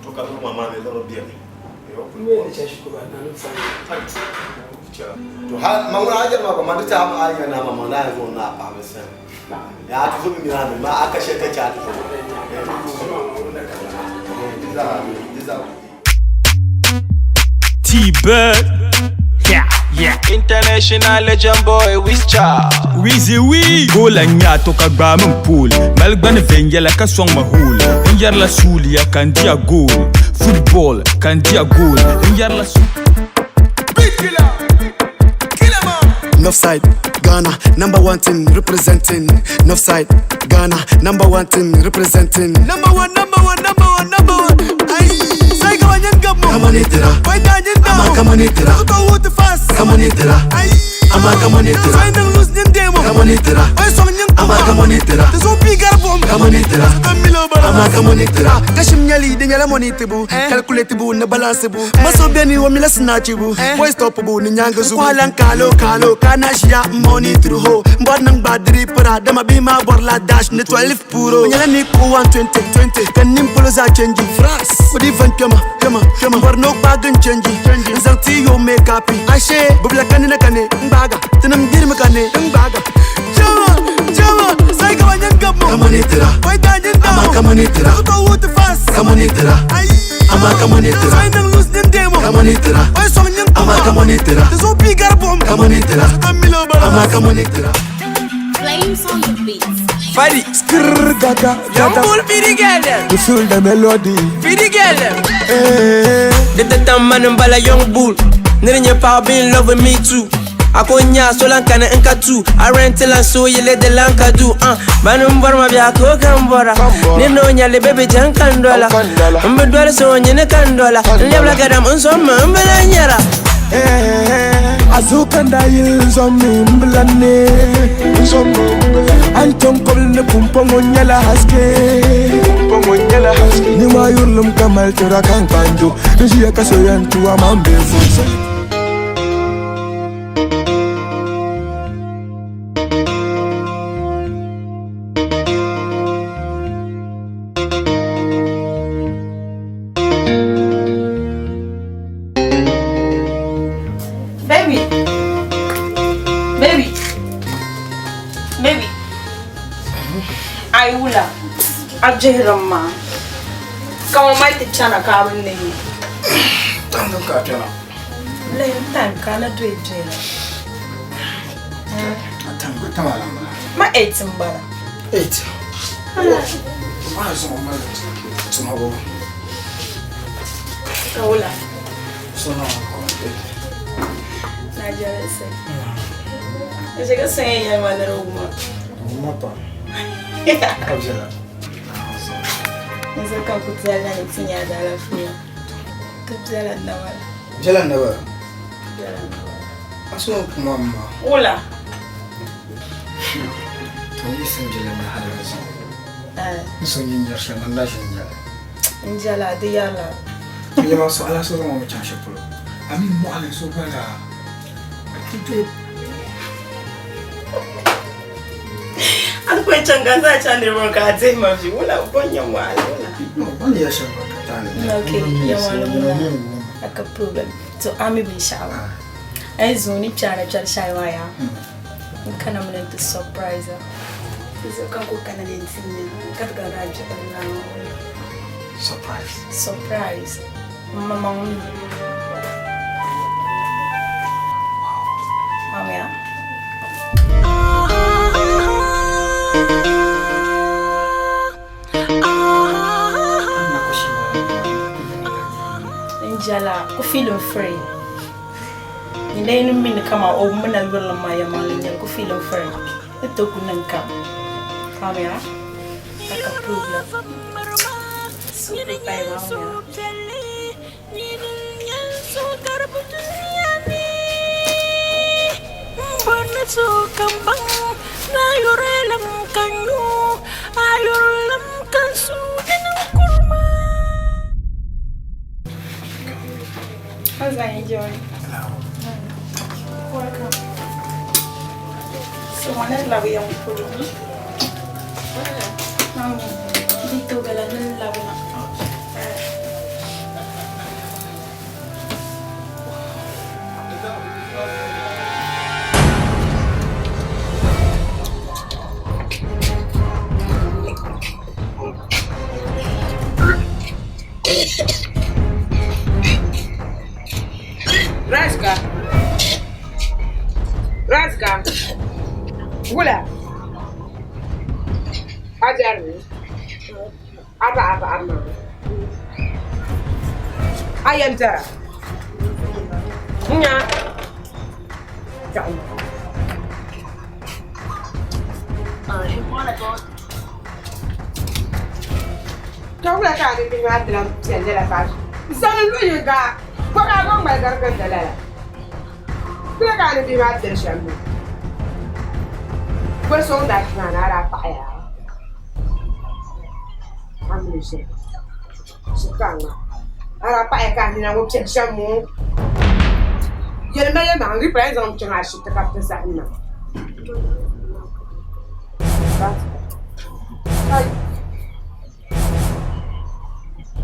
took a little mamma, a little beer. To have Mamma, I don't know, Mamma, I am a Mamma, I will not have a son. Yeah, to put me on my Akasha chat. T-Bird. Yeah. International legend boy, Wischa. Wheezy wee. Goal and ya toka grammar pool. Melbourne Venga like a song mahul. In Yarla Sulia can dia goal. Football can dia goal. In Yarla Northside, Ghana, number 1 team representing. Northside, Ghana, number 1 team representing. Number one. Aye, come on it, why don't you know? Come on it, go to fast. Come on it, come on it, final losing demo. Come on it, why song you come on it, there's no bigger bomb. Come on it, come on it, Kashim Yali, the Yalamonitable, calculatable, balanceable. Maso Benny, Womila Snatchable, boy stoppable, Nyangas, Walan Kalo, Kanashia, money through ho, Bonang Badri, Paradama Bima, Borla Dash, the 12 Puro, Yaniko 120, can Nimpolos are changing. France, what even come on, for no bargain changing. Zanti, you make happy. I say, Bubla Canina Cane, Baga, Tenam Dirmacane, Baga. Jama, Saika, come on it, why don't you know? Come on it, go to fast. Come on it, come on it, final losing demo. Come on it, why song you come on it, there's no bigger bomb. Come on it, come on it. Flames on the beat. Fadi, skrrr, gaga, Jambul, be together. You feel the melody. Be together. The time man and bala young bull. Nere pa be in love with me too. Akonya solankana enka too. I rent till and so you let the lanka do. Manum barma bia ko kambora. Nino nyale baby jankandola. Mbedwala so nyene kandola. Lebla gadam unso mbela nyara. Azukanda yilzomi mblane. Anton kolne pumpongo nyala haske. Ni mayulum kamal tura kankanjo. Njia kasoyantu amambe fuso. Baby. Ayula. Ajirama. Kama maiti chana kawa nini. Tango katena. Leo kana tuejela. Tango tamala. Ma 8 mbara. 8. Mazo mama. Tumago. Kaula. Sono Najala se. Eu chego sem a maneira alguma. Uma pá. Ajela. Mas eu canto dela nem tinha dela fria. Canto dela não era. Jela não era. Dela não. Aso mama. Olá. Tani senjela na halazo. Isso ninja shana na shinja. Injala diala. Ele mas ala so mo chanshe pulo. Ami mo ale so bala. Aku changaza chande roka tema vula uponya mwala. Bani ya shamba katani. Okay, ya wala aka problem. So ami bishawa. Aizuni chana charishawa ya. Kana mune to surprise. Izo kangu kana ntinya. Katika raja kana. Surprise. Mama wangu. Amea. Gala, go feeling free. In the end, me come out over and will my man and go feeling free. The token come. Come here. Like a problem. Super by how's I enjoying? Welcome. So one is love young people. Dito gala ng love na. Raska. Gula. Ajar ni. Apa. Ayam jara. Nya. Jauh. Kau lah kan di mana dalam jendela pas. Sana lu juga. Kau agak mereka jendela. Kau kan di mana tersiamu. Kau sudah mana apa ya? Ambil sih. Sekarang. Apa ya kan di nama tersiamu. Jadi mana mangri pelajar macam asyik tekap kesana.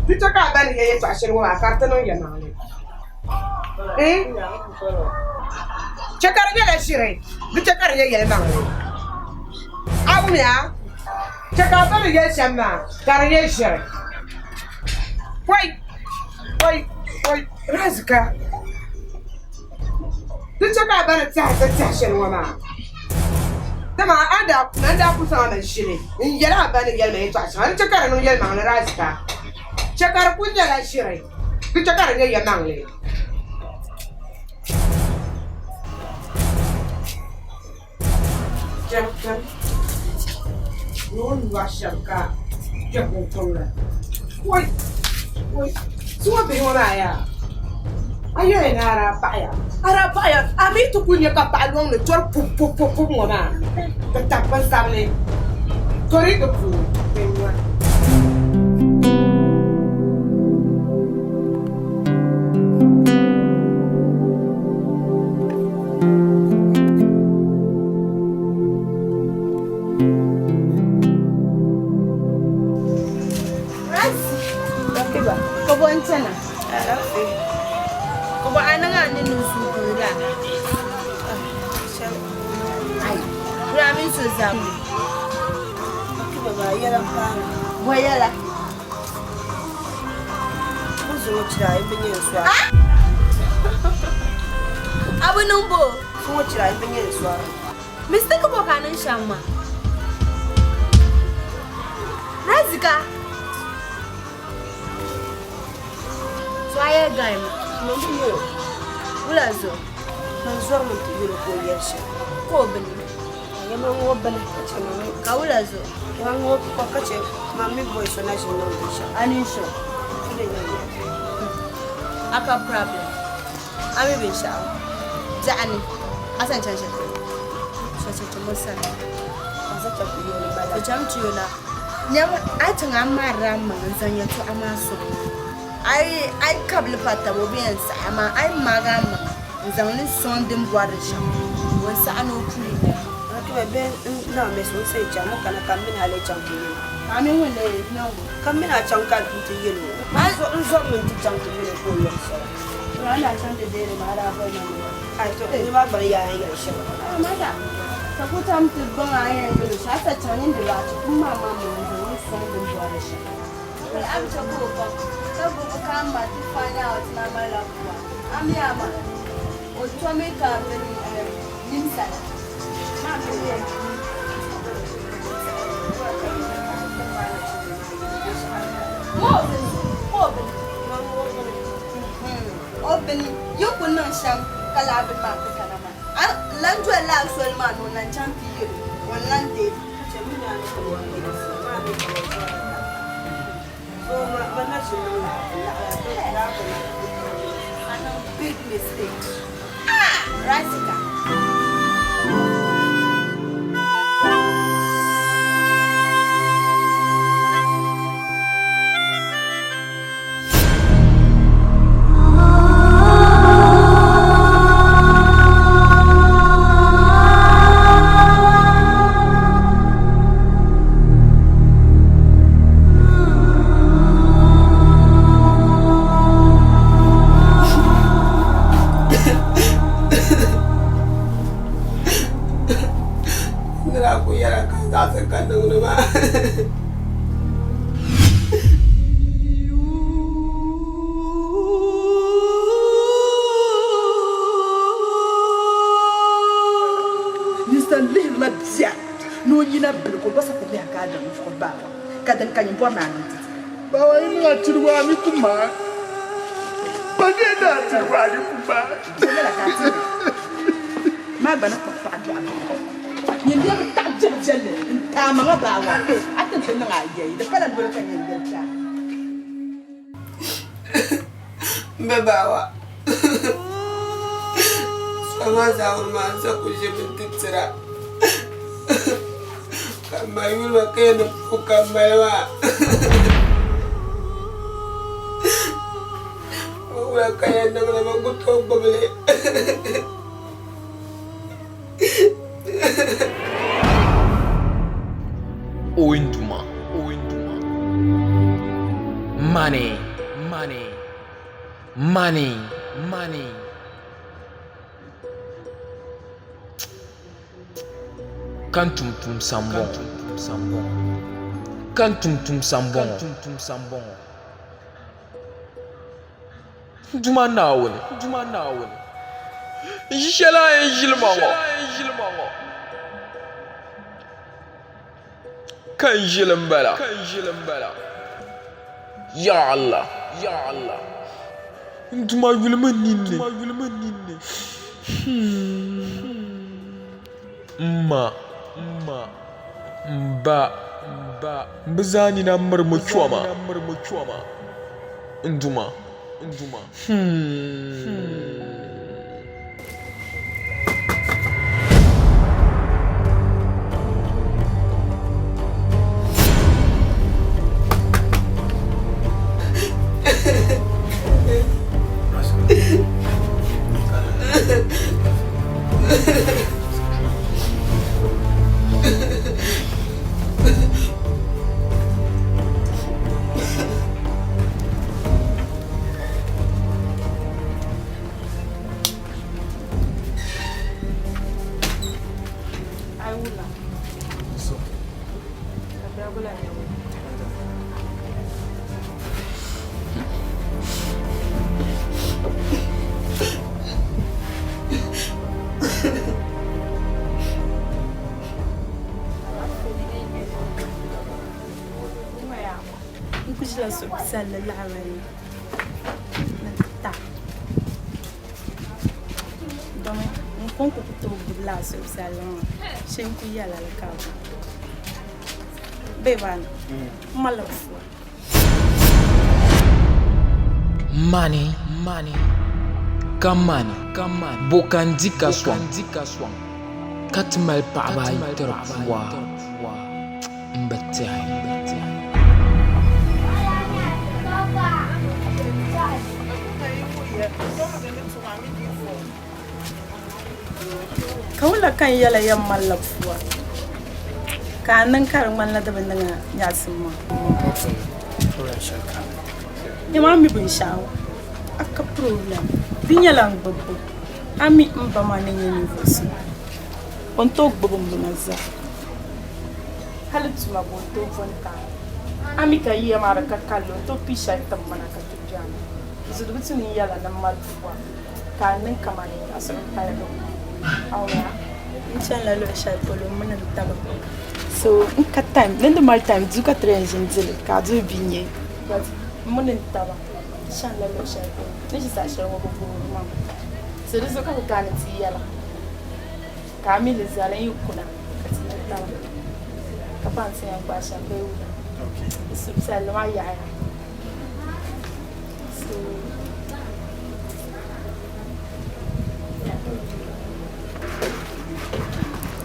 Kita kan ya pasien gua kartu no ya mana? Cakarnya lah sih, cakarnya ya mana? Aku ya, cakarnya ya sama, caranya sih. Woi, Razka. Kita kan cakap pasien gua mana? Tama ada aku sama sih. Ini jalan apa ni jalan itu pasien? Cakarnya no jalan mana Razka? Cakar pun jalan syirik. Itu cakarnya ya mangli. Cakar. Nun wasyaka. Jangan tolak. Woi. Semua bagaimana ya? Ayo yang arah apa ya? Ami tu punya kapal uang le, cor pup ngona. Tetap pasal le. Kori tu pun. Abu numbo. Semua cerai pengen suara. Mesti kau kanan sama. Razika. Suaya game. Mampu yo. Ulazo. Manzor mampu yo ko yesha. Ko bani. Ya mango bani kacana. Ka ulazo. Mango ko kace. Mami boy so na shin no bisha. Anisho. Aka problem. Ami bin sha. Ja'ani. Asan can shi. So musa. Asa ta ku yo bala. Ko jam ciyola. Nyam ai tanga mara man zan yato amaso. Ai kabli fata bo biyan sa ama ai magama. Zan ni son din bware sha. Won sa ano kuri. Aka be na me so sai jamu kana kamin hale chanki. Amin wala no. Kamin a chanka tu yelo. Zo min ti chanki ne ko yo sa. Ana san da dare mara ba na. Ai to ni ba bari ya yi shi. Mada. Ka kuta mutu ban ayan da shi ta tanin da ba ta kuma mama mun da ni san da zuwa da shi. Wal am ta ko ba. Sabu ka ma ti fanya wa na mala kuwa. Am ya ma. O to me ka bin limsa. Ma ko ya. la bi ma ko kana ma lan to la so ma no nan champion wannan de ce mun ya no ko so ma na shi la big mistake Rasika Bawa ini nggak cerwani kumar. Bagaimana cerwani kumar? Ma bana papa aja. Nyende ba ta jelle ta ma ba wa. Atin tin nga ye. Da kala dole kan nyende ta. Babawa. Sama zaur ma sa ku je bitira. Kamayul wa kaya ku kamaywa. Wala kaya nang naman gusto bumili. Ointuma. Money. Kantum sambong. Juma nawul. Jishela jilmango. Kan jilmbala. Ya Allah. Juma yulma ninne. Ma. Mba. Mbazani na marmuchwama. Nduma. Sallallahu alaihi donc on compte pour la salon chez qui a la cave bevan malafo Money. Come Bokandi kaswan. Katmal pa'bai terpuwa. Mbatai. Kawula kan yala yan malafuwa kanan karin man da ban daga yasin ma yama mi bin shawo aka problem din yalan babbu ami in ba ma nan yin fosi on to gbobon bunaza halittu ma bon to fonka ami ka yi mara kakkallo to pisha ta mana ka tujana izu dubutu ni yala nan malafuwa kanan kamar asan kayan awya inshallah lo shay polo mun taba so in ka time then the mal time du ka train jinzile ka du binye but mun taba inshallah lo shay polo ni sa shay wo ko ma So this is what we can see yala. Camille is yala yukuna. Katina tawa. Kapansi yang basha pewu. Okay. Subsal ma yaya.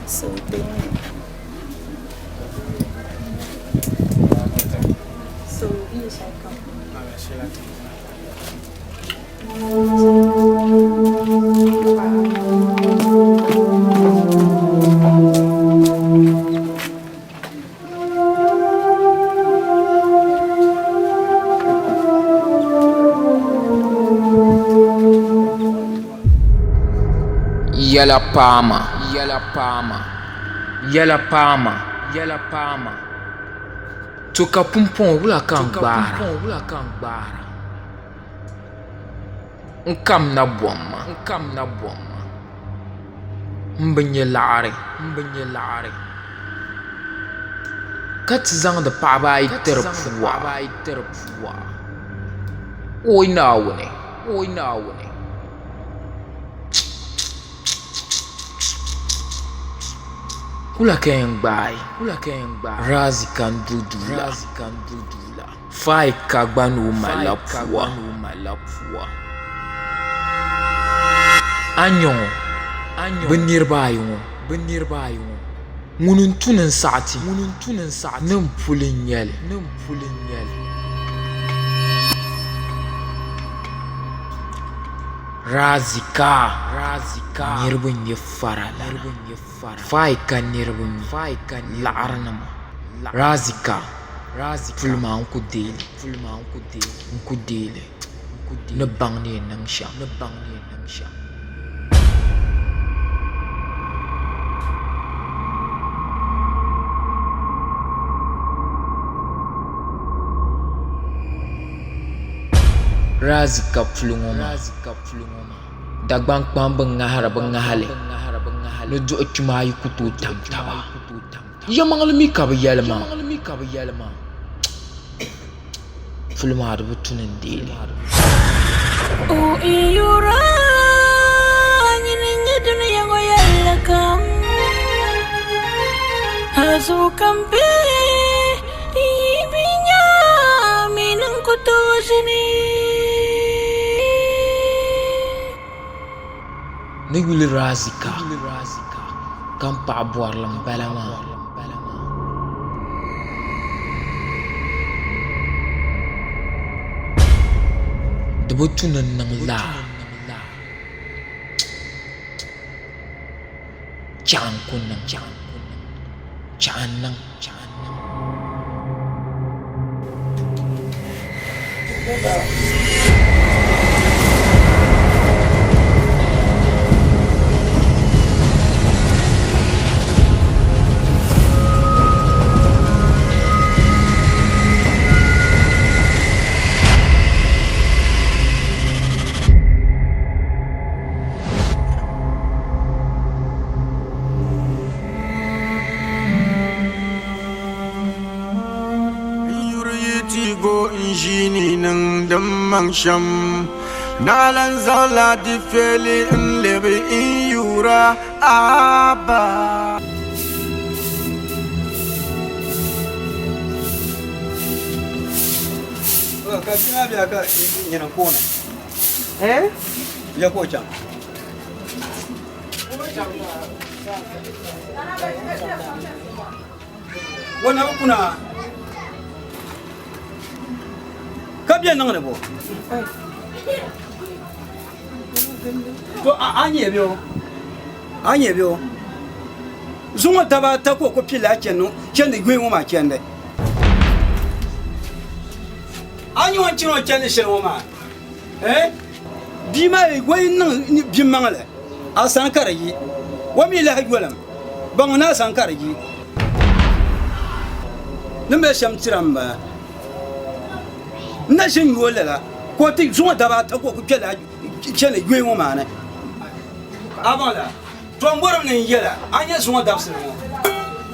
So so ini saya come. Yala Palma, Yala Palma, Yala Palma, Yala Palma. Toka pumpon wula kan gbara. Nkam na bomma. Mbenye laare. Kat zang de paaba ay terpuwa. Oi na wone. Kula keng bai. Razi kan dudula. Fai kagbanu malapua. Anyon. Benir bayo. Munun tunen sati. Nem pulin yel. Razika. Nirbun ye farala. Fai kan nirbun. La'arnama. Razika. Fulma unku dele. Nebang ni nang sha. Razika fulungoma. Dagbang kpam bengahale. Lejo chumayi kutu tamtawa. Yamangal mi kabayalma. Fulma adu tunen dele. Oh iyura nyinenge dunia ngoyalla kam. Hazu kampe ibinya minang kutu sini. Niguli Razika. Kampa abuar lambalama. Debutunan nang la. Jangan Sham Nalan Zala di Feli and Lebe in Yura Abba. Kabia nang ne bo. To anye bio. Zunga taba ta ko pila chenu, chende gwe mo ma chende. Anyo an chino chende shelo ma. Bima e gwe nang bimangale. Asan karayi. Wa mi la hagwalam. Bangna san karayi. Nambe sham tiramba. Nashin yolela ko ti zuma daba ta ko ku kela kele gwe mo mane abala to ngoram ne yela anya zuma dabse mo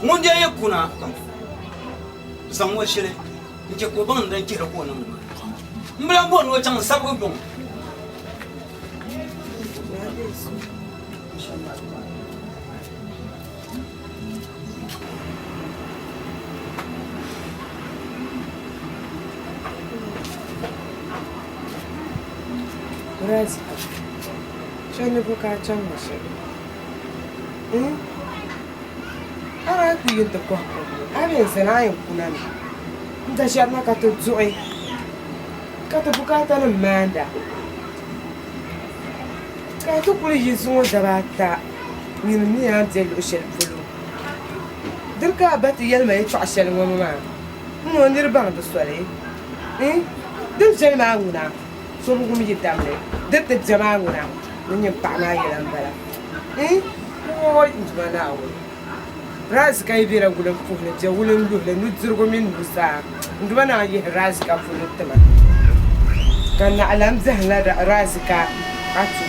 mun je yakuna sanwo shire nke ko ban dan kira ko nan mbla bon wo chang sabu bon Razi. Shani buka can mashi. Ara ku yin da ko. Abin sanayin kuna ne. Da shi ma ka to zuwa. Ka ta bukata nan manda. Ka to kuli yi zuwa da bata. Ni an tel o shel fulu. Dirka bati yel mai to ashel wa mama. Mo ndir ban da sore. Dil jel ma nguna. So bu mi jitamle. Dit dit jama nguna. Ni pa na yelan bala. Oi njmana wo. Raz kai bira gulan fufle je wulen duhle nu zirgo min musa. Ndwana yi raz ka fulu tama. Kana alam zahla raz ka atu.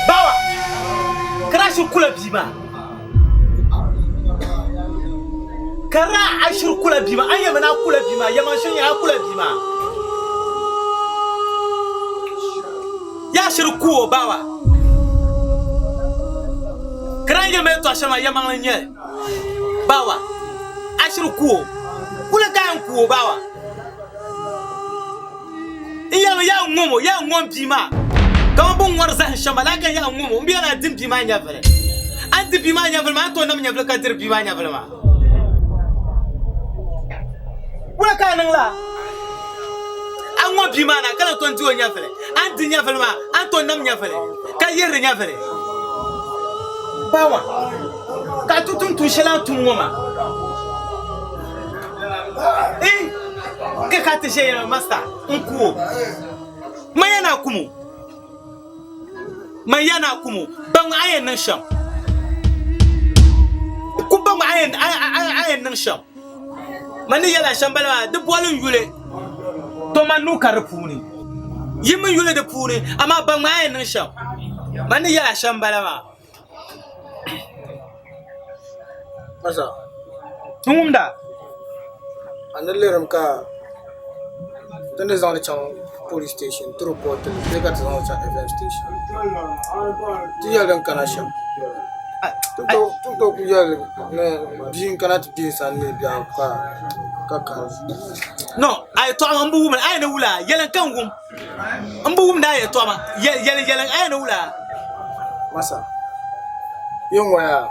Bawa karashin kula bima kara ashir kula bima an yamana kula bima yamashin ya kula bima ya shir kuwo bawa kran yamai to shama yaman nye bawa ashir kuwo kula kan kuwo bawa iya ya ngom bima kama bon war zah shamala kan ya ngumo mbiya na dim bima nya vele anti bima nya vele ma to nam nya vele ka dir bima nya vele ma wala ka nan la ango bima na kala to nti nya vele anti nya vele ma anto nam nya vele ka yere nya vele bawa ka tutun tu shela tu ngoma ke ka te shela master nkuo mayana kumu mayana kumu bang ayen nan sham ku bang ayen nan sham mani yala sham bala de bolun yule to manu karpuni yimi yule de puni ama bang ayen nan sham mani yala sham bala ma masa tumda analeram ka tande zang chang police station to report they got to launch at FM station. Do you have kana sham? To ku yal na being kana to be san ne bia ka. No, I to ambu woman I know wula yelan kan wum. Ambu wum da ya to ma yelan I know wula. Masa. Yung waya.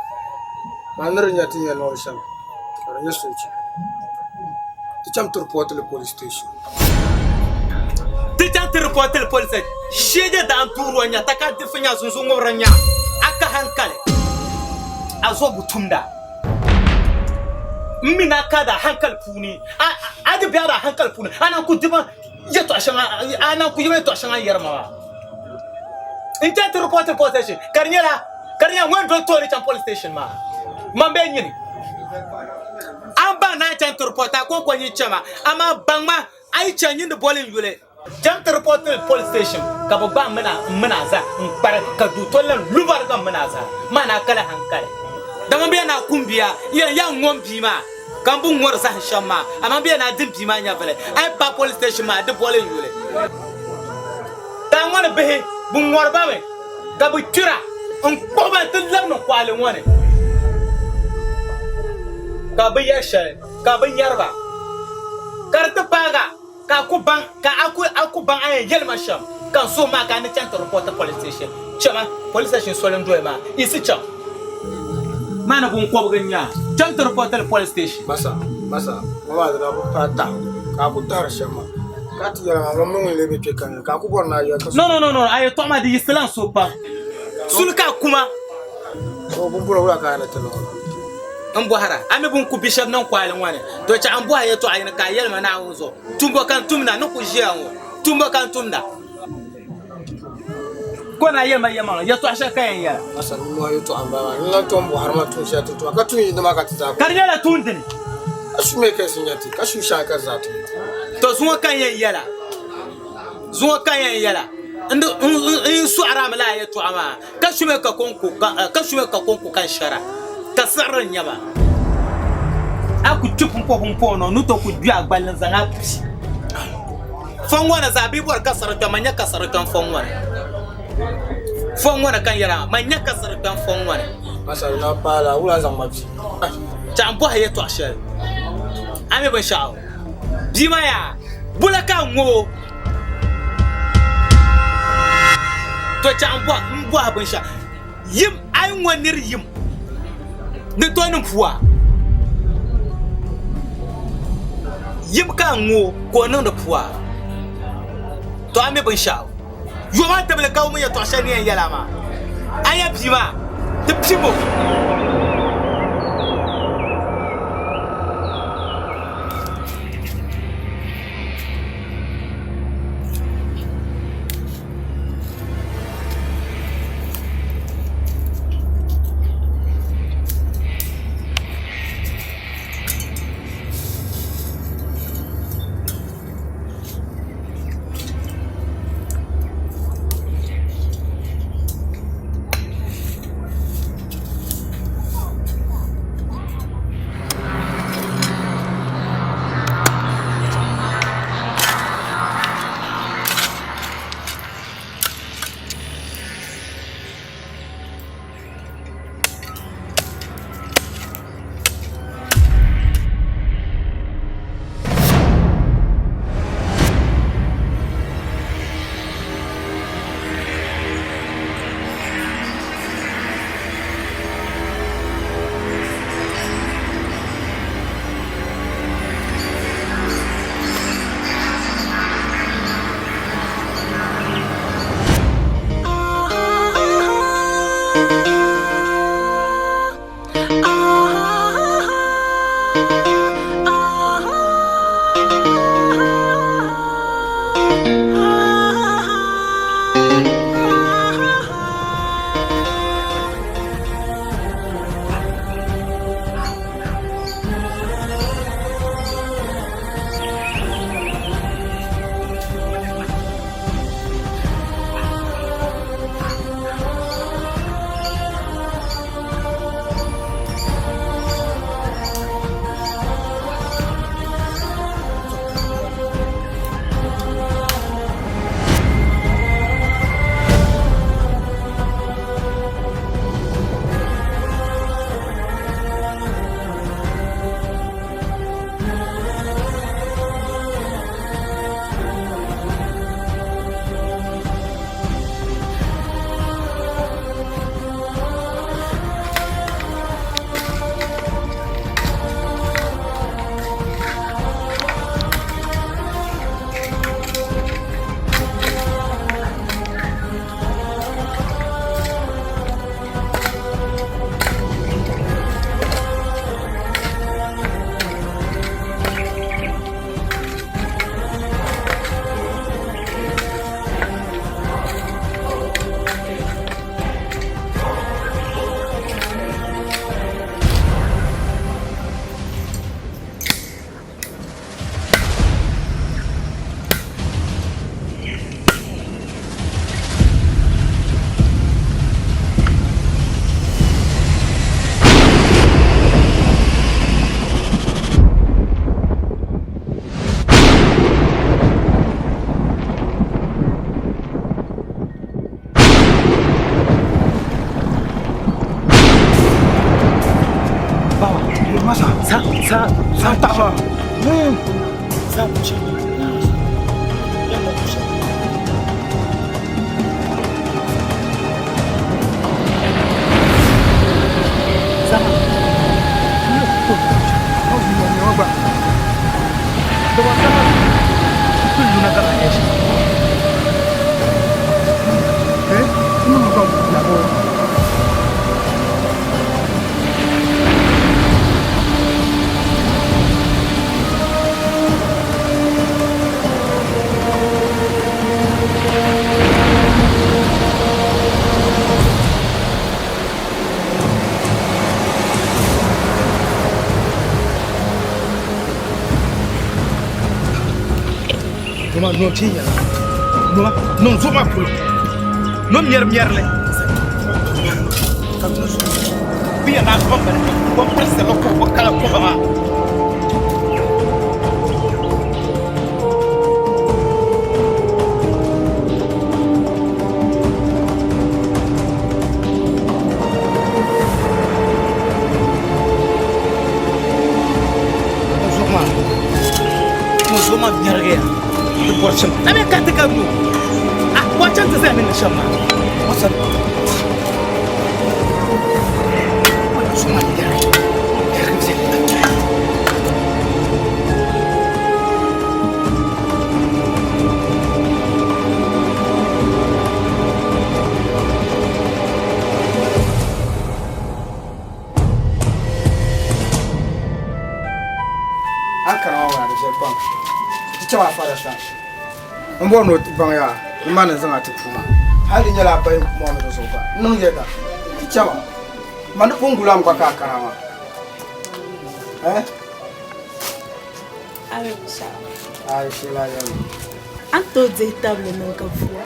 Manar nya tin ya no sham. Nya suci. To cham to report to the police station. Tijan report the police shede da anturu nya taka defanya sunsungo ranya aka hankale azo butumda mina kada hankal puni adi biara hankal puni ana ku diba yeto ashanga ana ku yeto ashanga yerma inta report the police station karnya wan do tori chan police station ma mambe nyini amba na chan report ko ko nyi chama ama bangma ai chanyin de bolin yule jam to report to police station ka ba mana za bar ka du tollan lubar ga mana za mana kala hankali da man biya na kumbiya ya ngom bima kan bun war sa shamma amma biya na dim bima nya bale ai pa police station ma de bolin yule da ngona be bun war ba me ka bu tira on ko ba tin lam no kwale ngone ka ba yasha ka ba yarba karta paga ka aku bang ayen yelma sham kan so ma ka ni chanta report police station chama police station so len doema isi cham mana bun ko ganya chanta report police station masa mama da bu fata ka ku tar shama ka ti yara ma mun le be kan ka ku borna ya ka no ay to ma di islam so pa sulka kuma so bun bura wala ka na tano ambo hara ame bun ku bishop nan kwalin wane to cha ambo haye to ayin ka yelma na unzo tumbo kan tumna no ku jianwo tumbo kan tumna ko na yelma ya to asha kan ya asa no ayo to amba la to ambo harma to sha to ka tu yi da maka ta karnya la tundin asu me kai sinyati ka shu sha ka zato to zuwa kan yala ndo su arama la ya to ama ka shume ka konku kan shara kasarran yaba aku chupun po no nuto ku dia agbalin zanga fongwana zabi bor kasar ta manya kasar kan fongwana kan yara manya kasar kan fongwana masal na pala ula zanga bi chambo haye to ashel ame ban shao bima ya bulaka ngo to cha mbwa ban sha yim ai wonir yim ne to nin fuwa yim ka ngo ko nan da fuwa to ame ban sha yo ma tabla kawo mun ya to sha ne yala ma aya pima te pimo Sa tawa. Sa buci. No tinha. Não sou uma pulo. Não me erle. Via na bomba. Vamos prestar louco com aquela bomba lá. Nós vamos a minha guerra. Portion. Na minha carta caiu. Ah, pode antes é minha chama. Mbono bangya imana zanga tipuma hali nyala bay mo me so ba nung yeda chama man pungula am ka karawa Avec ça. Ay shila ya Anto de table non ka fua.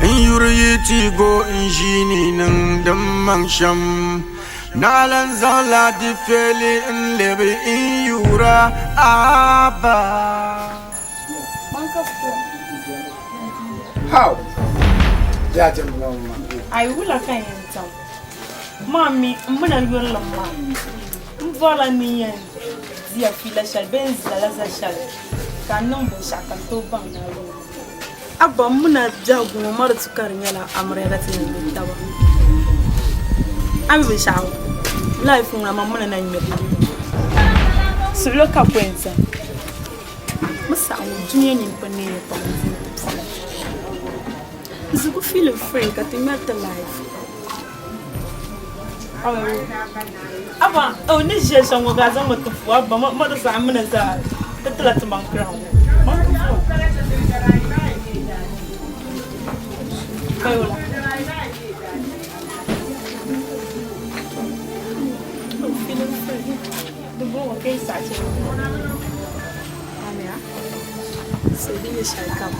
In yuriyiti go injini nan dan mansham nalan zala di feli in lebe in yura aba. How? Ya jam no ma. Ai wula kan yantam. Mami, muna yur lamma. Mvola ni yan. Dia fila shal ben zala za shal. Kanon ben shakan to bang na lo. Abba muna jagu mar sukar nyala amrera tin ni tawa. Abi be shawo. Life ngama muna na nyobu. Sulo ka kwenza. Musa dunia nyimpane pa. Zugu feel free ka timata life. Aba o ni je shango gaza matufu aba ma da sa amina za tatla tuman crown. Kayola. Feeling free. The boy okay sache. Amia. So di shall come.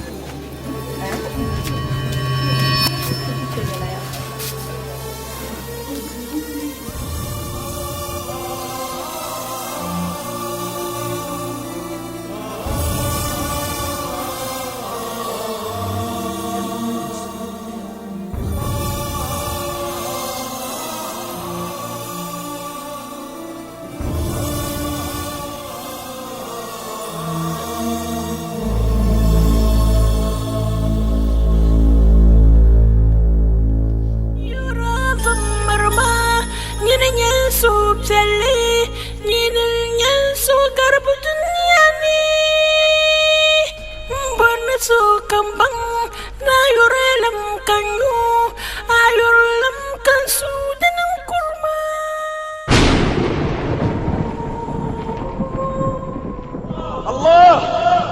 الله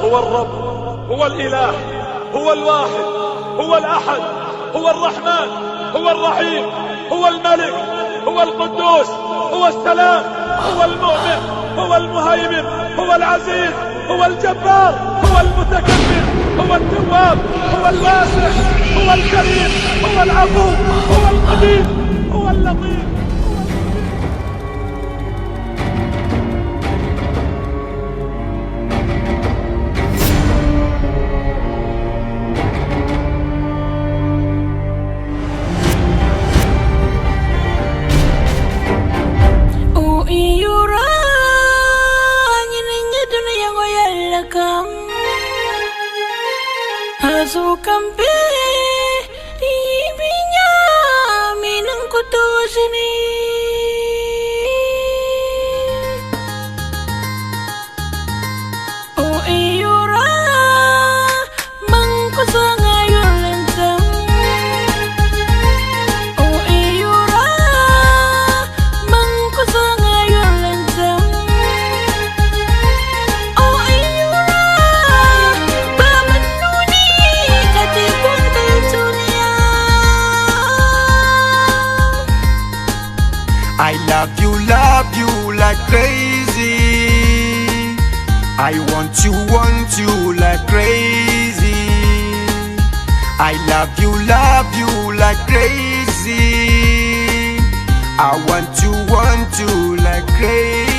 هو الرب، هو الإله، هو الواحد، هو الأحد، هو الرحمن، هو الرحيم، هو الملك، هو القدوس، هو السلام، هو المؤمن، هو المهيمن، هو العزيز، هو الجبار، هو المتكبر، هو التواب، هو الواسع، هو الكريم، هو العفو، هو القدير، هو اللطيف. Kampe ibinya minang kuto sini o iura mangkusa ngayon lentang o iura mangkusa ngayon lentang o iura I love you like crazy. I want you like crazy. I love you like crazy. I want you like crazy.